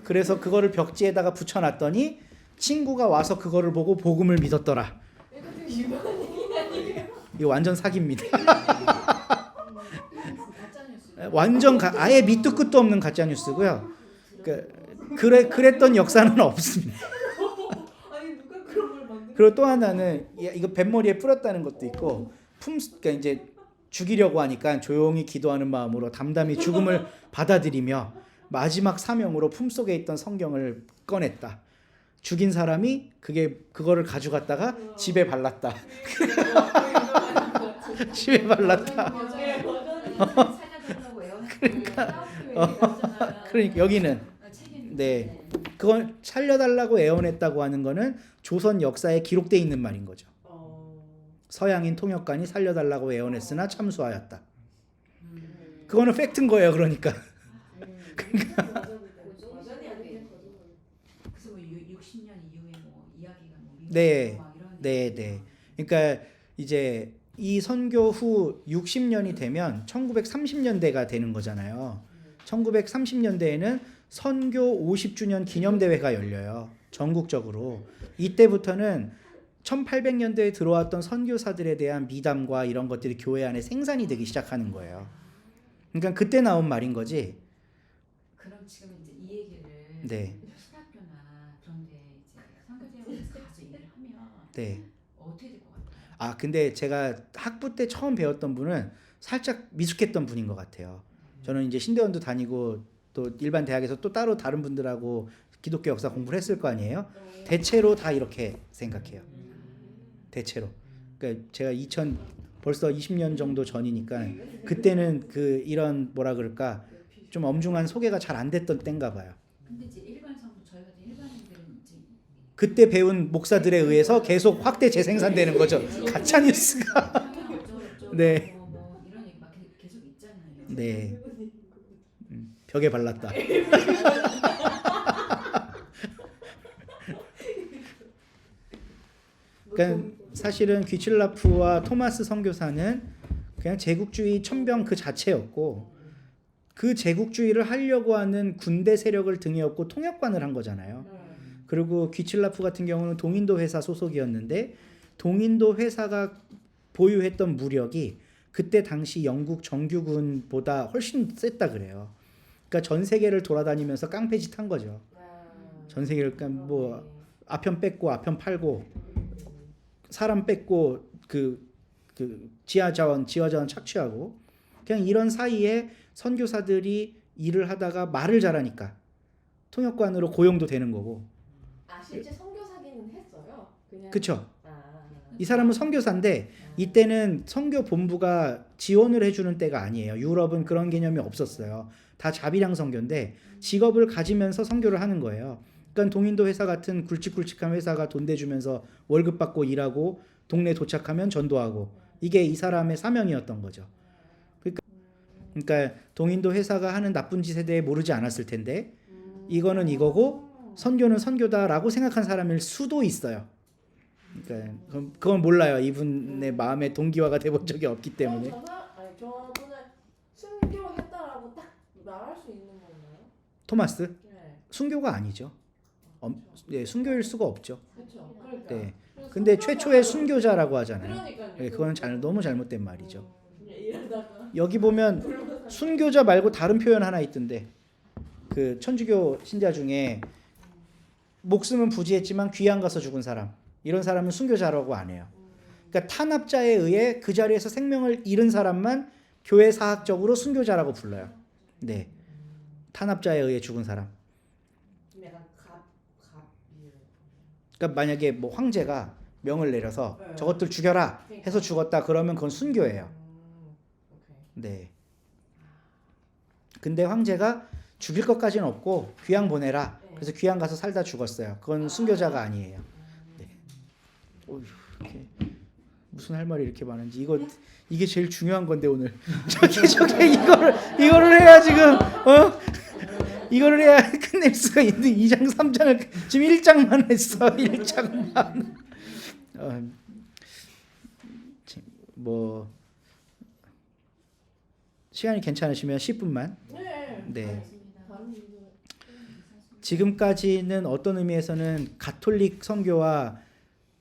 그래서 그거를 벽지에다가 붙여놨더니 친구가 와서 그거를 보고 복음을 믿었더라. 이거 완전 사기입니다. 완전 아예 밑도 끝도 없는 가짜 뉴스고요. 그랬던 역사는 없습니다. 그리고 또 하나는 이거 뱃머리에 뿌렸다는 것도 있고 그러니까 이제 죽이려고 하니까 조용히 기도하는 마음으로 담담히 죽음을 받아들이며 마지막 사명으로 품속에 있던 성경을 꺼냈다. 죽인 사람이 그거를 가져갔다가 집에 발랐다. 집에 발랐다. 살려달라고 그러니까 여기는 네, 그건 살려달라고 애원했다고 하는 거는 조선 역사에 기록돼 있는 말인 거죠. 서양인 통역관이 살려달라고 애원했으나 참수하였다. 그거는 팩트인 거예요. 그러니까 그래서 뭐 60년 이후에 뭐 이야기가 뭐 네, 막 이런 네. 그러니까 이제 이 선교 후 60년이 되면 1930년대가 되는 거잖아요. 1930년대에는 선교 50주년 기념대회가 열려요. 전국적으로. 이때부터는 1800년대에 들어왔던 선교사들에 대한 미담과 이런 것들이 교회 안에 생산이 되기 시작하는 거예요. 그러니까 그때 나온 말인 거지. 그럼 지금 이제 이 얘기를 네. 신학교나 그런데 이제 선교대회에서 가서 얘기를 하면 네. 어떻게 될 것 같아요? 아, 근데 제가 학부 때 처음 배웠던 분은 살짝 미숙했던 분인 것 같아요. 저는 이제 신대원도 다니고 또 일반 대학에서 또 따로 다른 분들하고 기독교 역사 공부를 했을 거 아니에요. 대체로 다 이렇게 생각해요. 대체로. 그러니까 제가 벌써 20년 정도 전이니까 그때는 이런 뭐라 그럴까 좀 엄중한 소개가 잘 안 됐던 때인가 봐요. 근데 이제 일반 성도 저희 같은 일반인들은 이제 그때 배운 목사들에 의해서 계속 확대 재생산되는 거죠. 가짜 뉴스가. 네. 뭐 이런 얘기 막 계속 있잖아요. 네. 벽에 발랐다. 그러니까 사실은 귀칠라프와 토마스 선교사는 그냥 제국주의 천병 그 자체였고 그 제국주의를 하려고 하는 군대 세력을 등에 업고 통역관을 한 거잖아요. 그리고 귀칠라프 같은 경우는 동인도 회사 소속이었는데 동인도 회사가 보유했던 무력이 그때 당시 영국 정규군보다 훨씬 셌다 그래요. 그러니까 전 세계를 돌아다니면서 깡패짓 한 거죠. 전 세계를 그러니까 뭐 아편 뺏고 아편 팔고 사람 뺏고 그 지하자원 착취하고 그냥 이런 사이에 선교사들이 일을 하다가 말을 잘하니까 통역관으로 고용도 되는 거고. 아 실제 선교사기는 했어요. 그냥. 그쵸? 이 사람은 선교사인데 이때는 선교 본부가 지원을 해주는 때가 아니에요. 유럽은 그런 개념이 없었어요. 다 자비량 선교인데 직업을 가지면서 선교를 하는 거예요. 그러니까 동인도 회사 같은 굵직굵직한 회사가 돈 대주면서 월급 받고 일하고 동네 도착하면 전도하고 이게 이 사람의 사명이었던 거죠. 그러니까 동인도 회사가 하는 나쁜 짓에 대해 모르지 않았을 텐데 이거는 이거고 선교는 선교다라고 생각한 사람일 수도 있어요. 그러니까 그건 몰라요. 이분의 마음의 동기화가 돼본 적이 없기 때문에. 저분은 순교했다라고 딱 말할 수 있는 건가요? 토마스? 네. 순교가 아니죠. 네, 순교일 수가 없죠. 그렇죠. 그러니까. 네. 근데 최초의 순교자라고 하잖아요. 그러니까요. 네, 그건 너무 잘못된 말이죠. 이러다가 여기 보면 순교자 말고 다른 표현 하나 있던데 그 천주교 신자 중에 목숨은 부지했지만 귀양 가서 죽은 사람 이런 사람은 순교자라고 안 해요. 그러니까 탄압자에 의해 그 자리에서 생명을 잃은 사람만 교회 사학적으로 순교자라고 불러요. 네, 탄압자에 의해 죽은 사람. 약간 그러니까 만약에 뭐 황제가 명을 내려서 네. 저것들 죽여라 해서 죽었다 그러면 그건 순교예요. 오케이. 네. 근데 황제가 죽일 것까지는 없고 귀양 보내라. 그래서 귀양 가서 살다 죽었어요. 그건 순교자가 아니에요. 네. 어휴, 이렇게 무슨 할 말이 이렇게 많은지 이게 제일 중요한 건데 오늘 저게 이거를 해야 지금 이거를 해야 끝낼 수가 있는데 2장 3장을 지금 1장만 했어. 1장만. 뭐 시간이 괜찮으시면 10분만. 네. 지금까지는 어떤 의미에서는 가톨릭 선교와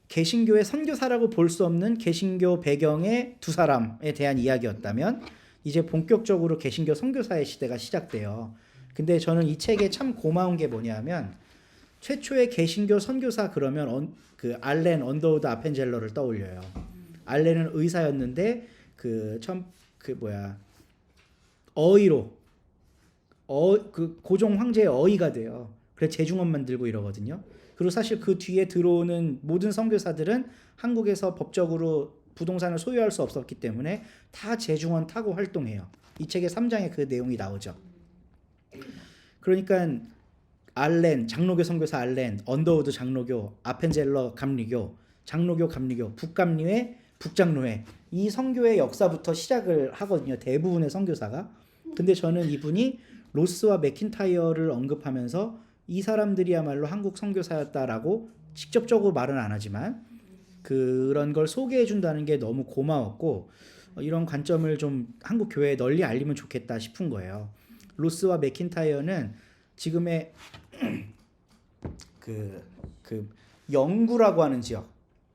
개신교의 선교사라고 볼 수 없는 개신교 배경의 두 사람에 대한 이야기였다면 이제 본격적으로 개신교 선교사의 시대가 시작돼요. 근데 저는 이 책에 참 고마운 게 뭐냐면 최초의 개신교 선교사 그러면 그 알렌 언더우드 아펜젤러를 떠올려요. 알렌은 의사였는데 어의로 그 고종 황제의 어의가 돼요. 그래 제중원만 들고 이러거든요. 그리고 사실 그 뒤에 들어오는 모든 선교사들은 한국에서 법적으로 부동산을 소유할 수 없었기 때문에 다 제중원 타고 활동해요. 이 책의 3장에 그 내용이 나오죠. 그러니까 알렌, 장로교 선교사 알렌, 언더우드 장로교, 아펜젤러 감리교, 장로교 감리교, 북감리회, 북장로회 이 선교의 역사부터 시작을 하거든요. 대부분의 선교사가. 근데 저는 이분이 로스와 맥킨타이어를 언급하면서 이 사람들이야말로 한국 선교사였다라고 직접적으로 말은 안 하지만 그런 걸 소개해 준다는 게 너무 고마웠고 이런 관점을 좀 한국 교회에 널리 알리면 좋겠다 싶은 거예요. 로스와 맥킨타이어는 지금의 그 영구라고 하는 지역,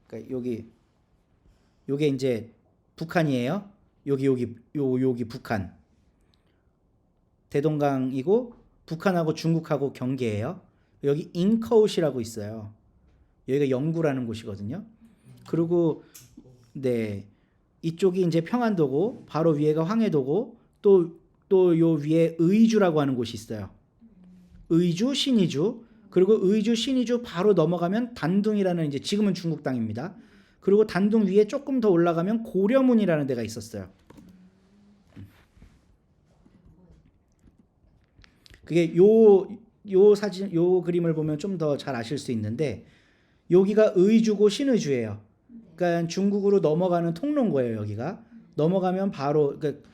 그러니까 요게 이제 북한이에요. 여기 북한. 대동강이고 북한하고 중국하고 경계예요. 여기 잉커웃이라고 있어요. 여기가 영구라는 곳이거든요. 그리고 네 이쪽이 이제 평안도고 바로 위에가 황해도고 또 요 위에 의주라고 하는 곳이 있어요. 의주, 신의주 그리고 의주, 신의주 바로 넘어가면 단둥이라는 이제 지금은 중국 땅입니다. 그리고 단둥 위에 조금 더 올라가면 고려문이라는 데가 있었어요. 그게 요 사진 요 그림을 보면 좀 더 잘 아실 수 있는데 여기가 의주고 신의주예요. 그러니까 중국으로 넘어가는 통로인 거예요. 여기가 넘어가면 바로 그러니까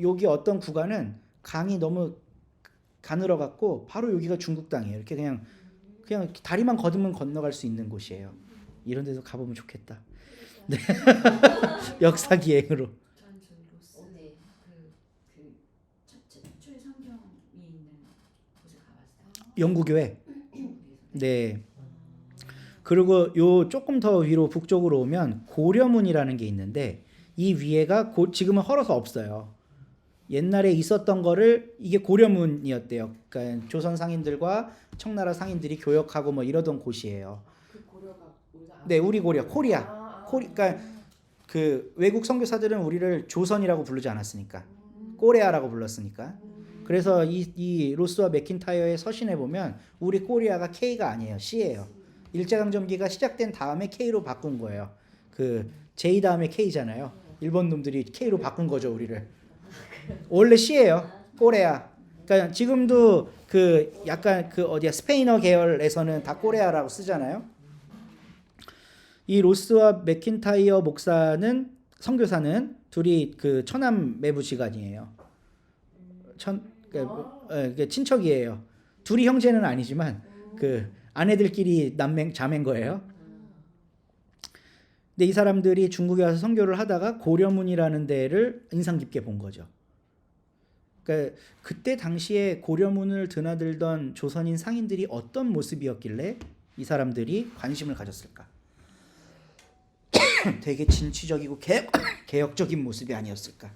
여기 어떤 구간은 강이 너무 가늘어 갖고 바로 여기가 중국 땅이에요. 이렇게 그냥 다리만 걷으면 건너갈 수 있는 곳이에요. 이런 데서 가보면 좋겠다. 네. 역사 기행으로. 전 로스 그 최초의 성경이 있는 곳에 가봤어요. 영구교회. 네. 그리고 요 조금 더 위로 북쪽으로 오면 고려문이라는 게 있는데 이 위에가 지금은 헐어서 없어요. 옛날에 있었던 거를 이게 고려문이었대요. 그러니까 조선 상인들과 청나라 상인들이 교역하고 뭐 이러던 곳이에요. 그 고려가 우리가 네, 우리 고려, 코리아. 그러니까 그 외국 선교사들은 우리를 조선이라고 부르지 않았으니까. 꼬레아라고 불렀으니까. 그래서 이 로스와 맥킨타이어의 서신에 보면 우리 꼬리아가 K가 아니에요. C예요. 일제강점기가 시작된 다음에 K로 바꾼 거예요. 그 J 다음에 K잖아요. 일본 놈들이 K로 바꾼 거죠, 우리를. 원래 C예요. 꼬레아. 그러니까 지금도 그 약간 그 어디야 스페인어 계열에서는 다 꼬레아라고 쓰잖아요. 이 로스와 맥킨타이어 목사는 선교사는 둘이 그 처남 매부지간이에요. 그러니까 친척이에요. 둘이 형제는 아니지만 그 아내들끼리 자매인 거예요. 근데 이 사람들이 중국에 와서 선교를 하다가 고려문이라는 데를 인상 깊게 본 거죠. 그러니까 그때 당시에 고려문을 드나들던 조선인 상인들이 어떤 모습이었길래 이 사람들이 관심을 가졌을까? 되게 진취적이고 개혁적인 모습이 아니었을까?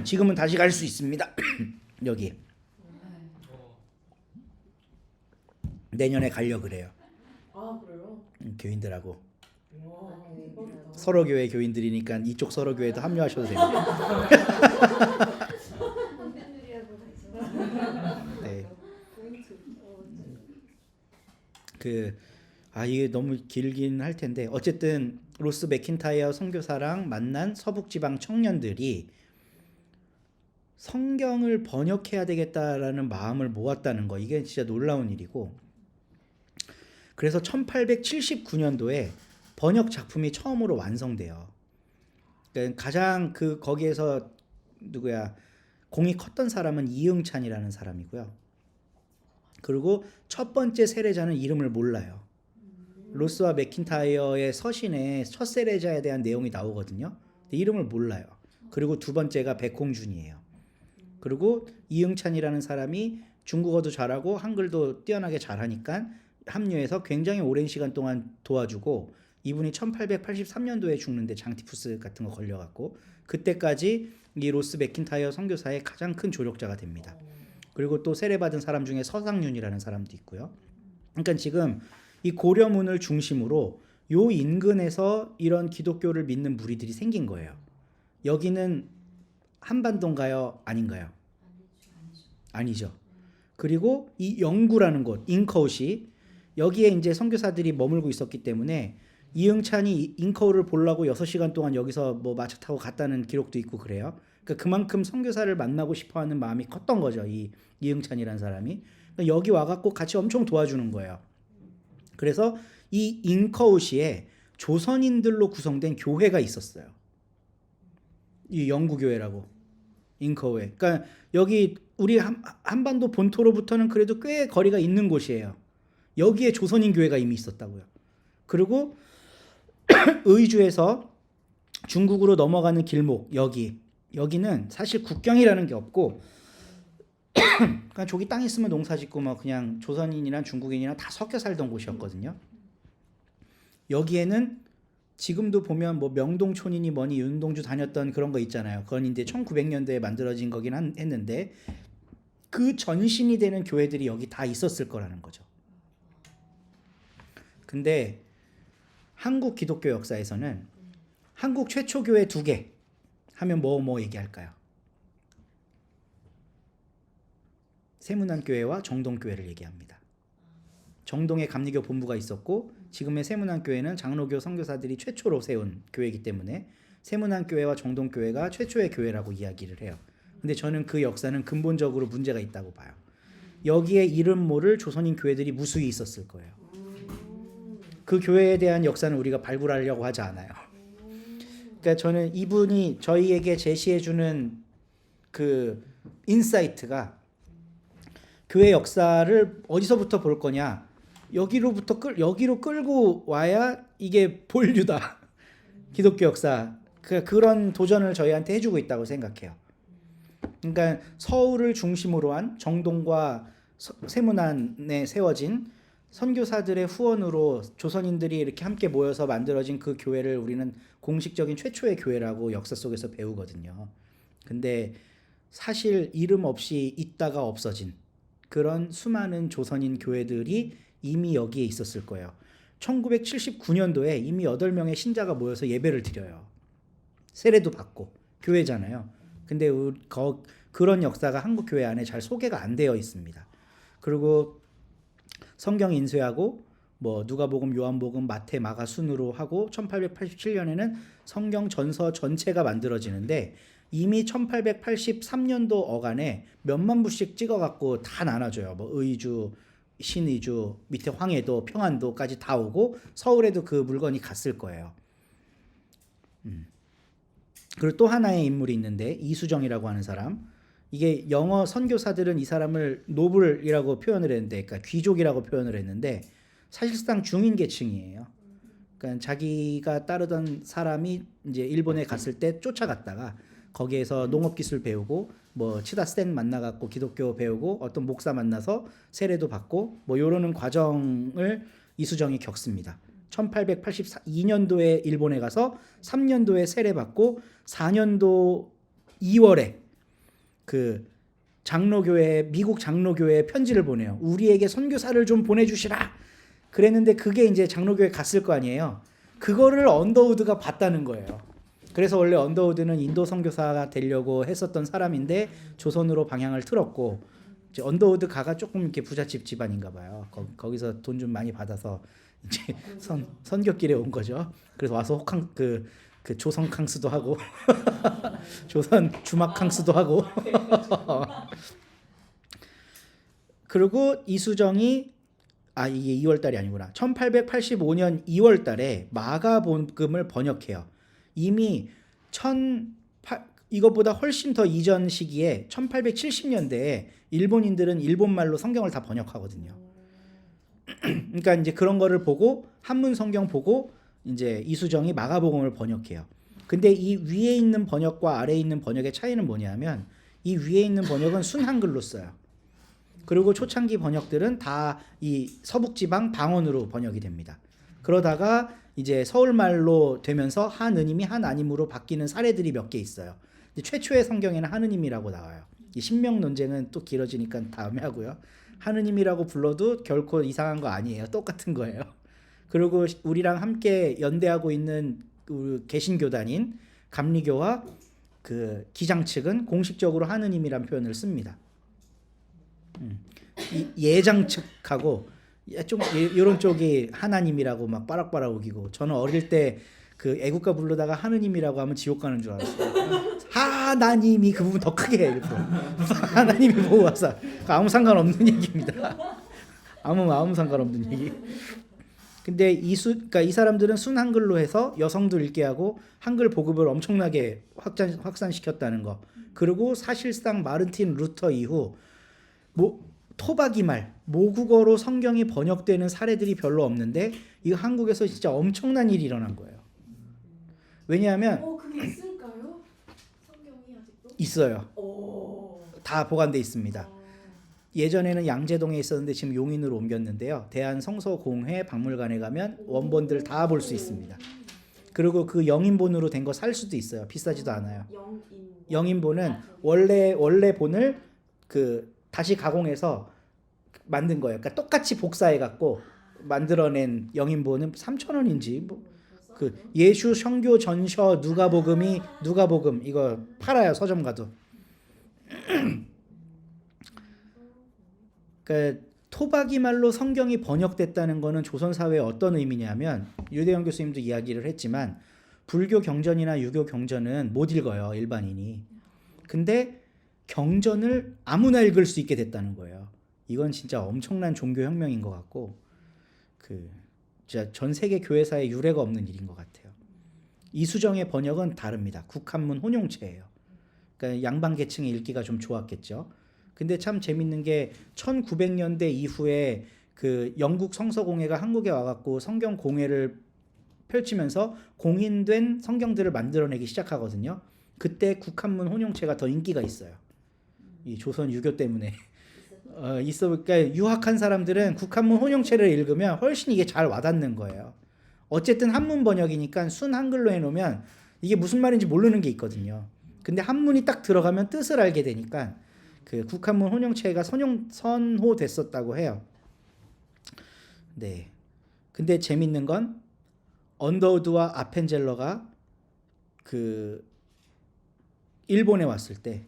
지금은 다시 갈 수 있습니다. 여기 내년에 가려 그래요. 아 그래요? 교인들하고 와 대박이다. 서로 교회 교인들이니까 이쪽 서로 교회도 합류하셔도 됩니다. 네. 이게 너무 길긴 할 텐데 어쨌든 로스 맥킨타이어 선교사랑 만난 서북지방 청년들이 성경을 번역해야 되겠다라는 마음을 모았다는 거 이게 진짜 놀라운 일이고 그래서 1879년도에 번역 작품이 처음으로 완성돼요. 그러니까 가장 거기에서 공이 컸던 사람은 이응찬이라는 사람이고요. 그리고 첫 번째 세례자는 이름을 몰라요. 로스와 맥킨타이어의 서신에 첫 세례자에 대한 내용이 나오거든요. 근데 이름을 몰라요. 그리고 두 번째가 백홍준이에요. 그리고 이응찬이라는 사람이 중국어도 잘하고 한글도 뛰어나게 잘하니까 합류해서 굉장히 오랜 시간 동안 도와주고 이분이 1883년도에 죽는데 장티푸스 같은 거 걸려갖고 그때까지 이 로스 맥킨타이어 선교사의 가장 큰 조력자가 됩니다. 그리고 또 세례받은 사람 중에 서상윤이라는 사람도 있고요. 그러니까 지금 이 고려문을 중심으로 요 인근에서 이런 기독교를 믿는 무리들이 생긴 거예요. 여기는 한반도인가요? 아닌가요? 아니죠. 그리고 이 영구라는 곳, 잉커웃이 여기에 이제 선교사들이 머물고 있었기 때문에 이응찬이 잉커웃을 보려고 6시간 동안 여기서 뭐 마차 타고 갔다는 기록도 있고 그래요. 그러니까 그만큼 선교사를 만나고 싶어하는 마음이 컸던 거죠. 이 이응찬이라는 사람이. 그러니까 여기 와갖고 같이 엄청 도와주는 거예요. 그래서 이 잉커웃시에 조선인들로 구성된 교회가 있었어요. 이 영구교회라고. 잉커우에. 그러니까 여기 우리 한반도 본토로부터는 그래도 꽤 거리가 있는 곳이에요. 여기에 조선인 교회가 이미 있었다고요. 그리고 의주에서 중국으로 넘어가는 길목 여기는 사실 국경이라는 게 없고 그러니까 저기 땅 있으면 농사 짓고 뭐 그냥 조선인이랑 중국인이랑 다 섞여 살던 곳이었거든요. 여기에는 지금도 보면 뭐 명동촌이니 뭐니 윤동주 다녔던 그런 거 있잖아요. 그건 이제 1900년대에 만들어진 거긴 했는데 그 전신이 되는 교회들이 여기 다 있었을 거라는 거죠. 근데 한국 기독교 역사에서는 한국 최초 교회 2개 하면 뭐 얘기할까요? 세문안교회와 정동교회를 얘기합니다. 정동에 감리교 본부가 있었고 지금의 세문안교회는 장로교 선교사들이 최초로 세운 교회이기 때문에 세문안교회와 정동교회가 최초의 교회라고 이야기를 해요. 근데 저는 그 역사는 근본적으로 문제가 있다고 봐요. 여기에 이름 모를 조선인 교회들이 무수히 있었을 거예요. 그 교회에 대한 역사는 우리가 발굴하려고 하지 않아요. 그러니까 저는 이분이 저희에게 제시해주는 그 인사이트가 교회 역사를 어디서부터 볼 거냐, 여기로 끌고 와야 이게 본류다. 기독교 역사 그런 도전을 저희한테 해주고 있다고 생각해요. 그러니까 서울을 중심으로 한 정동과 세문안에 세워진 선교사들의 후원으로 조선인들이 이렇게 함께 모여서 만들어진 그 교회를 우리는 공식적인 최초의 교회라고 역사 속에서 배우거든요. 근데 사실 이름 없이 있다가 없어진 그런 수많은 조선인 교회들이 이미 여기에 있었을 거예요. 1979년도에 이미 8명의 신자가 모여서 예배를 드려요. 세례도 받고 교회잖아요. 근데 그런 역사가 한국 교회 안에 잘 소개가 안 되어 있습니다. 그리고 성경 인쇄하고 뭐 누가복음, 요한복음, 마태, 마가 순으로 하고 1887년에는 성경 전서 전체가 만들어지는데 이미 1883년도 어간에 몇만 부씩 찍어갖고 다 나눠줘요. 뭐 의주, 신의주, 밑에 황해도, 평안도까지 다 오고 서울에도 그 물건이 갔을 거예요. 그리고 또 하나의 인물이 있는데 이수정이라고 하는 사람. 이게 영어 선교사들은 이 사람을 노블이라고 표현을 했는데, 그러니까 귀족이라고 표현을 했는데 사실상 중인 계층이에요. 그러니까 자기가 따르던 사람이 이제 일본에 갔을 때 쫓아갔다가 거기에서 농업기술 배우고 뭐 치다센 만나갖고 기독교 배우고 어떤 목사 만나서 세례도 받고 뭐 요러는 과정을 이수정이 겪습니다. 1882년도에 일본에 가서 3년도에 세례받고 4년도 2월에 그 장로교회, 미국 장로교회에 편지를 보내요. 우리에게 선교사를 좀 보내주시라. 그랬는데 그게 이제 장로교회 갔을 거 아니에요. 그거를 언더우드가 봤다는 거예요. 그래서 원래 언더우드는 인도 선교사가 되려고 했었던 사람인데 조선으로 방향을 틀었고, 이제 언더우드 가가 조금 이렇게 부잣집 집안인가 봐요. 거기서 돈 좀 많이 받아서 이제 선교길에 온 거죠. 그래서 와서 호캉 그 조선 캉스도 하고 조선 주막 캉스도 하고 그리고 이수정이 이게 2월달이 아니구나. 1885년 2월달에 마가복음을 번역해요. 이미 이것보다 훨씬 더 이전 시기에 1870년대에 일본인들은 일본말로 성경을 다 번역하거든요. 그러니까 이제 그런 거를 보고 한문 성경 보고 이제 이수정이 마가복음을 번역해요. 근데 이 위에 있는 번역과 아래에 있는 번역의 차이는 뭐냐면 이 위에 있는 번역은 순한글로 써요. 그리고 초창기 번역들은 다 이 서북지방 방언으로 번역이 됩니다. 그러다가 이제 서울말로 되면서 하느님이 하나님으로 바뀌는 사례들이 몇 개 있어요. 근데 최초의 성경에는 하느님이라고 나와요. 이 신명 논쟁은 또 길어지니까 다음에 하고요. 하느님이라고 불러도 결코 이상한 거 아니에요. 똑같은 거예요. 그리고 우리랑 함께 연대하고 있는 개신교단인 감리교와 그 기장 측은 공식적으로 하느님이란 표현을 씁니다. 이 예장 측하고 좀 이런 쪽이 하나님이라고 막 빠락빠락 우기고, 저는 어릴 때 그 애국가 부르다가 하느님이라고 하면 지옥 가는 줄 알았어요. 하나님이 그 부분 더 크게 해 일부러. 하나님이 보고 와서 아무 상관없는 얘기입니다. 아무 상관없는 얘기. 근데 그러니까 이 사람들은 순한글로 해서 여성도 읽게 하고 한글 보급을 엄청나게 확산시켰다는 거. 그리고 사실상 마르틴 루터 이후 토박이 말, 모국어로 성경이 번역되는 사례들이 별로 없는데 이거 한국에서 진짜 엄청난 일이 일어난 거예요. 왜냐하면 그게 있을까요? 성경이 아직도? 있어요. 오. 다 보관돼 있습니다. 아. 예전에는 양재동에 있었는데 지금 용인으로 옮겼는데요. 대한성서공회 박물관에 가면 원본들 다 볼 수 있습니다. 그리고 그 영인본으로 된 거 살 수도 있어요. 비싸지도 않아요. 영인본은 원래 본을 그 다시 가공해서 만든 거예요. 그러니까 똑같이 복사해 갖고 만들어낸 영인본은 3,000원인지 그 예수 성교 전서 누가복음 이거 팔아요. 서점 가도. 그러니까 토박이 말로 성경이 번역됐다는 거는 조선 사회에 어떤 의미냐면, 유대영 교수님도 이야기를 했지만 불교 경전이나 유교 경전은 못 읽어요, 일반인이. 근데 경전을 아무나 읽을 수 있게 됐다는 거예요. 이건 진짜 엄청난 종교 혁명인 것 같고, 진짜 전 세계 교회사에 유례가 없는 일인 것 같아요. 이수정의 번역은 다릅니다. 국한문 혼용체예요. 그러니까 양반 계층의 읽기가 좀 좋았겠죠. 근데 참 재밌는 게 1900년대 이후에 그 영국 성서공회가 한국에 와갖고 성경 공회를 펼치면서 공인된 성경들을 만들어내기 시작하거든요. 그때 국한문 혼용체가 더 인기가 있어요. 이 조선 유교 때문에. 그러니까 유학한 사람들은 국한문 혼용체를 읽으면 훨씬 이게 잘 와닿는 거예요. 어쨌든 한문 번역이니까 순 한글로 해놓으면 이게 무슨 말인지 모르는 게 있거든요. 근데 한문이 딱 들어가면 뜻을 알게 되니까 그 국한문 혼용체가 선호됐었다고 해요. 네. 근데 재밌는 건 언더우드와 아펜젤러가 그 일본에 왔을 때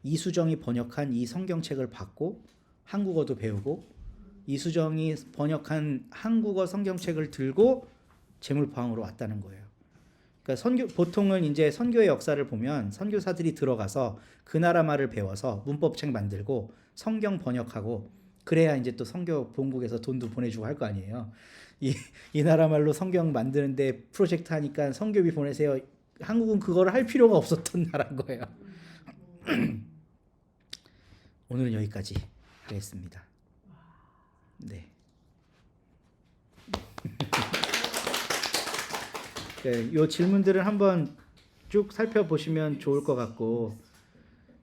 이수정이 번역한 이 성경책을 받고 한국어도 배우고, 이수정이 번역한 한국어 성경책을 들고 제물포항으로 왔다는 거예요. 그러니까 보통은 이제 선교의 역사를 보면 선교사들이 들어가서 그 나라 말을 배워서 문법책 만들고 성경 번역하고, 그래야 이제 또 선교 본국에서 돈도 보내주고 할 거 아니에요. 이 나라 말로 성경 만드는데 프로젝트 하니까 선교비 보내세요. 한국은 그거를 할 필요가 없었던 나라인 거예요. 오늘은 여기까지 하겠습니다. 네. 이 질문들을 한번 쭉 살펴보시면 좋을 것 같고,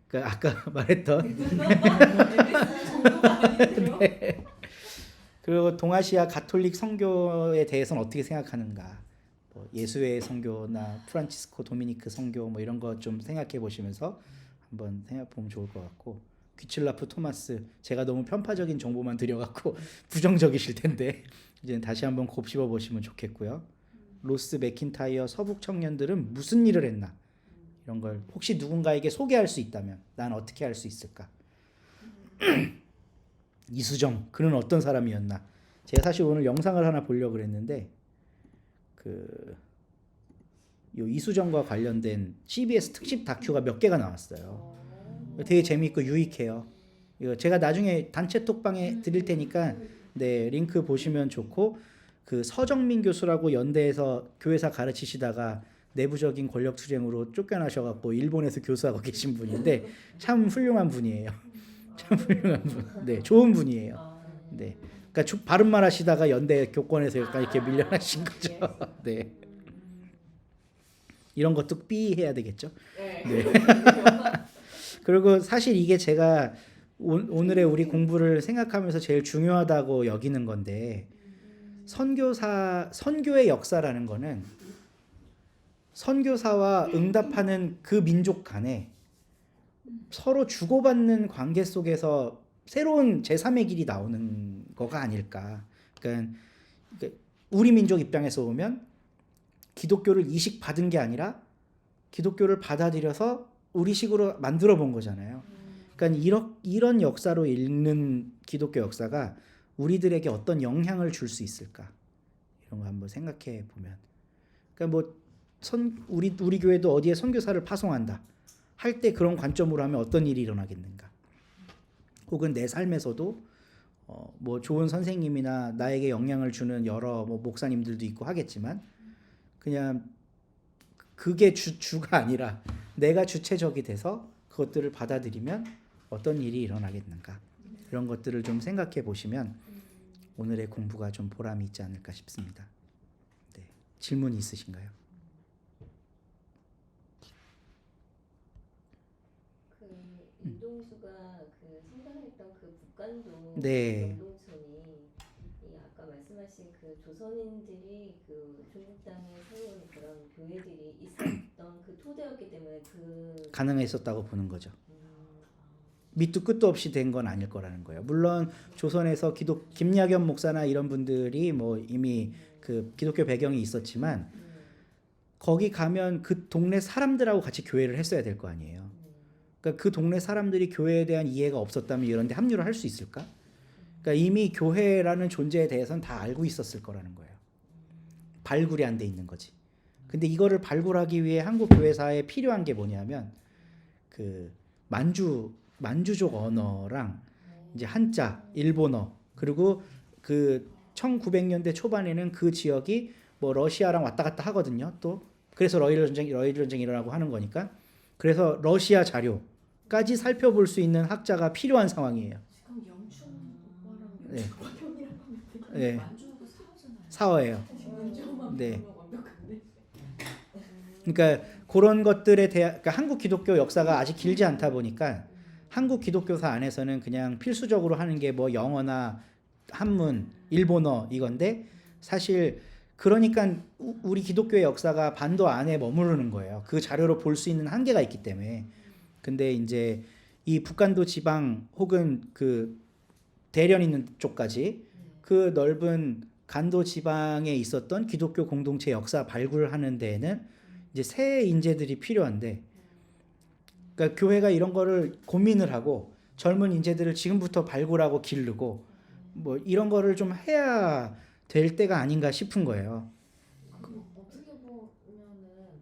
그러니까 아까 말했던 네. 그리고 동아시아 가톨릭 선교에 대해서는 어떻게 생각하는가, 예수의 선교나 프란치스코 도미니크 선교 이런 거 좀 생각해 보시면서 한번 생각해 보면 좋을 것 같고, 귀칠라프 토마스, 제가 너무 편파적인 정보만 드려갖고 부정적이실 텐데 이제 다시 한번 곱씹어 보시면 좋겠고요. 로스 맥킨타이어 서북 청년들은 무슨 일을 했나, 이런 걸 혹시 누군가에게 소개할 수 있다면 난 어떻게 할 수 있을까. 이수정, 그는 어떤 사람이었나. 제가 사실 오늘 영상을 하나 보려고 그랬는데 요 이수정과 관련된 CBS 특집 다큐가 몇 개가 나왔어요. 되게 재미있고 유익해요. 이거 제가 나중에 단체 톡방에 드릴 테니까 네, 링크 보시면 좋고, 그 서정민 교수라고 연대에서 교회사 가르치시다가 내부적인 권력 투쟁으로 쫓겨나셔갖고 일본에서 교수하고 계신 분인데 참 훌륭한 분이에요. 참 훌륭한 분. 네, 좋은 분이에요. 네, 그러니까 바른말 하시다가 연대 교권에서 이렇게 밀려나신 거죠. 네. 이런 것도 삐 해야 되겠죠. 네. 네. 그리고 사실 이게 제가 오늘의 우리 공부를 생각하면서 제일 중요하다고 여기는 건데 선교의 역사라는 거는 선교사와 응답하는 그 민족 간에 서로 주고받는 관계 속에서 새로운 제3의 길이 나오는 거가 아닐까. 그러니까 우리 민족 입장에서 보면 기독교를 이식받은 게 아니라 기독교를 받아들여서 우리식으로 만들어 본 거잖아요. 그러니까 이런 역사로 읽는 기독교 역사가 우리들에게 어떤 영향을 줄 수 있을까? 이런 거 한번 생각해 보면. 그러니까 뭐 우리 교회도 어디에 선교사를 파송한다 할 때 그런 관점으로 하면 어떤 일이 일어나겠는가? 혹은 내 삶에서도 뭐 좋은 선생님이나 나에게 영향을 주는 여러 뭐 목사님들도 있고 하겠지만 그냥 그게 주가 아니라 내가 주체적이 돼서 그것들을 받아들이면 어떤 일이 일어나겠는가? 이런 것들을 좀 생각해 보시면 오늘의 공부가 좀 보람이 있지 않을까 싶습니다. 네. 질문 있으신가요? 그 윤동수가 그 성장했던 그 북간도 네. 영동촌이 이 아까 말씀하신 그 조선인들이 그 중국 땅에 세운 그런 교회들이 있었던 그 토대였기 때문에 그 가능했었다고 보는 거죠. 밑도 끝도 없이 된 건 아닐 거라는 거예요. 물론 조선에서 김야견 목사나 이런 분들이 뭐 이미 그 기독교 배경이 있었지만 거기 가면 그 동네 사람들하고 같이 교회를 했어야 될 거 아니에요. 그러니까 그 동네 사람들이 교회에 대한 이해가 없었다면 이런 데 합류를 할 수 있을까? 그러니까 이미 교회라는 존재에 대해서는 다 알고 있었을 거라는 거예요. 발굴이 안 돼 있는 거지. 근데 이거를 발굴하기 위해 한국 교회사에 필요한 게 뭐냐면 그 만주족 언어랑 이제 한자, 일본어 그리고 그 1900년대 초반에는 그 지역이 뭐 러시아랑 왔다 갔다 하거든요. 또 그래서 러일 전쟁이 일어나고 하는 거니까 그래서 러시아 자료까지 살펴볼 수 있는 학자가 필요한 상황이에요. 지금 영춘 오빠랑 네. 영춘 하면 되게 네. 만주하고 사오잖아요. 사어예요. 문제만 네. 보면 완벽한데. 그러니까 그런 것들에 대한 그러니까 한국 기독교 역사가 아직 길지 않다 보니까 한국 기독교사 안에서는 그냥 필수적으로 하는 게 뭐 영어나 한문, 일본어 이건데 사실 그러니까 우리 기독교의 역사가 반도 안에 머무르는 거예요. 그 자료로 볼 수 있는 한계가 있기 때문에. 근데 이제 이 북간도 지방 혹은 그 대련 있는 쪽까지 그 넓은 간도 지방에 있었던 기독교 공동체 역사 발굴하는 데에는 이제 새 인재들이 필요한데 그러니까 교회가 이런 거를 고민을 하고 젊은 인재들을 지금부터 발굴하고 기르고 뭐 이런 거를 좀 해야 될 때가 아닌가 싶은 거예요. 어떻게 보면은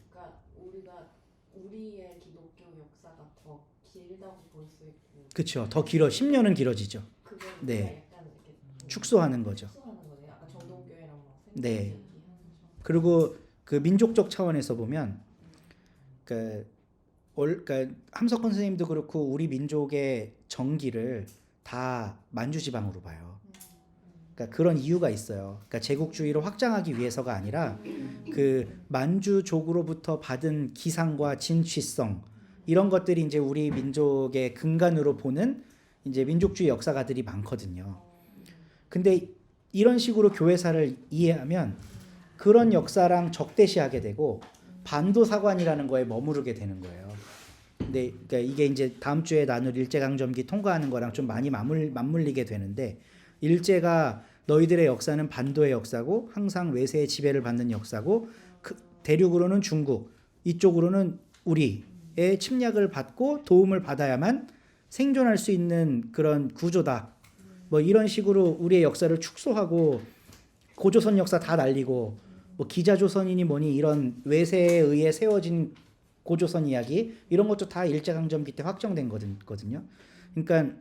그러니까 우리가 우리의 기독교 역사가 더 길다고 볼 수 있고 그렇죠. 더 길어 10년은 길어지죠. 그걸 네. 약간 이렇게 축소하는 거죠. 축소하는 거네요. 아까 정동교회랑 막 네. 얘기하는 그리고 그 민족적 차원에서 보면 그러니까 함석헌 선생님도 그렇고 우리 민족의 정기를 다 만주 지방으로 봐요. 그러니까 그런 이유가 있어요. 그러니까 제국주의를 확장하기 위해서가 아니라 그 만주족으로부터 받은 기상과 진취성 이런 것들이 이제 우리 민족의 근간으로 보는 이제 민족주의 역사가들이 많거든요. 근데 이런 식으로 교회사를 이해하면 그런 역사랑 적대시하게 되고 반도사관이라는 거에 머무르게 되는 거예요. 근데 그러니까 이게 이제 다음 주에 나눌 일제강점기 통과하는 거랑 좀 많이 맞물리게 되는데 일제가 너희들의 역사는 반도의 역사고 항상 외세의 지배를 받는 역사고 그 대륙으로는 중국 이쪽으로는 우리의 침략을 받고 도움을 받아야만 생존할 수 있는 그런 구조다. 뭐 이런 식으로 우리의 역사를 축소하고 고조선 역사 다 날리고 뭐 기자조선이니 뭐니 이런 외세에 의해 세워진 고조선 이야기 이런 것도 다 일제강점기 때 확정된 거거든요. 그러니까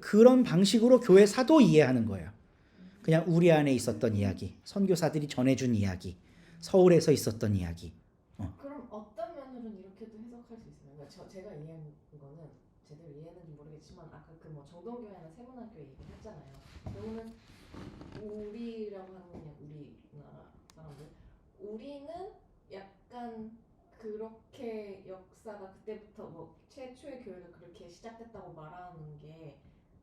그런 방식으로 교회사도 이해하는 거예요. 그냥 우리 안에 있었던 이야기, 선교사들이 전해준 이야기, 서울에서 있었던 이야기. 그럼 어떤 면으로는 이렇게도 해석할 수 있어요. 그러니까 제가 이해한 거는 제대로 이해했는지 모르겠지만 아까 그 뭐 정동교회나 세문학교 얘기했잖아요. 그거는 우리라고 하는 그냥 우리나라 사람들. 우리는 약간 그렇게 역사가 그때부터 뭐 최초의 교회가 그렇게 시작됐다고 말하는 게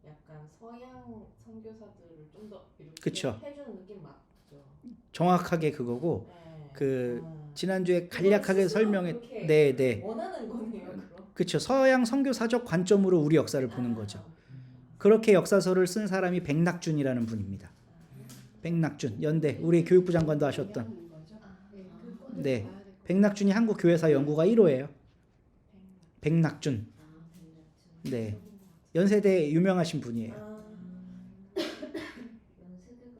약간 서양 선교사들을 좀 더 이렇게 그쵸. 해주는 느낌 맞죠? 정확하게 그거고 네. 그 아. 지난주에 간략하게 스스로 설명했 그렇게 네. 원하는 거네요, 그럼. 그렇죠. 서양 선교사적 관점으로 우리 역사를 보는 거죠. 그렇게 역사서를 쓴 사람이 백낙준이라는 분입니다. 백낙준 연대 우리 교육부 장관도 하셨던 얘기하는 거죠? 네, 그 꼴을 네. 봐야 될것 백낙준이 한국 교회사 연구가 1호예요. 백낙준. 아, 백낙준. 네. 연세대 유명하신 분이에요. 아. 연세대가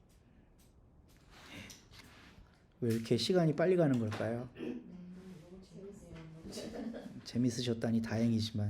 왜 이렇게 시간이 빨리 가는 걸까요? 너무 재밌어요. 재밌으셨다니 다행이지만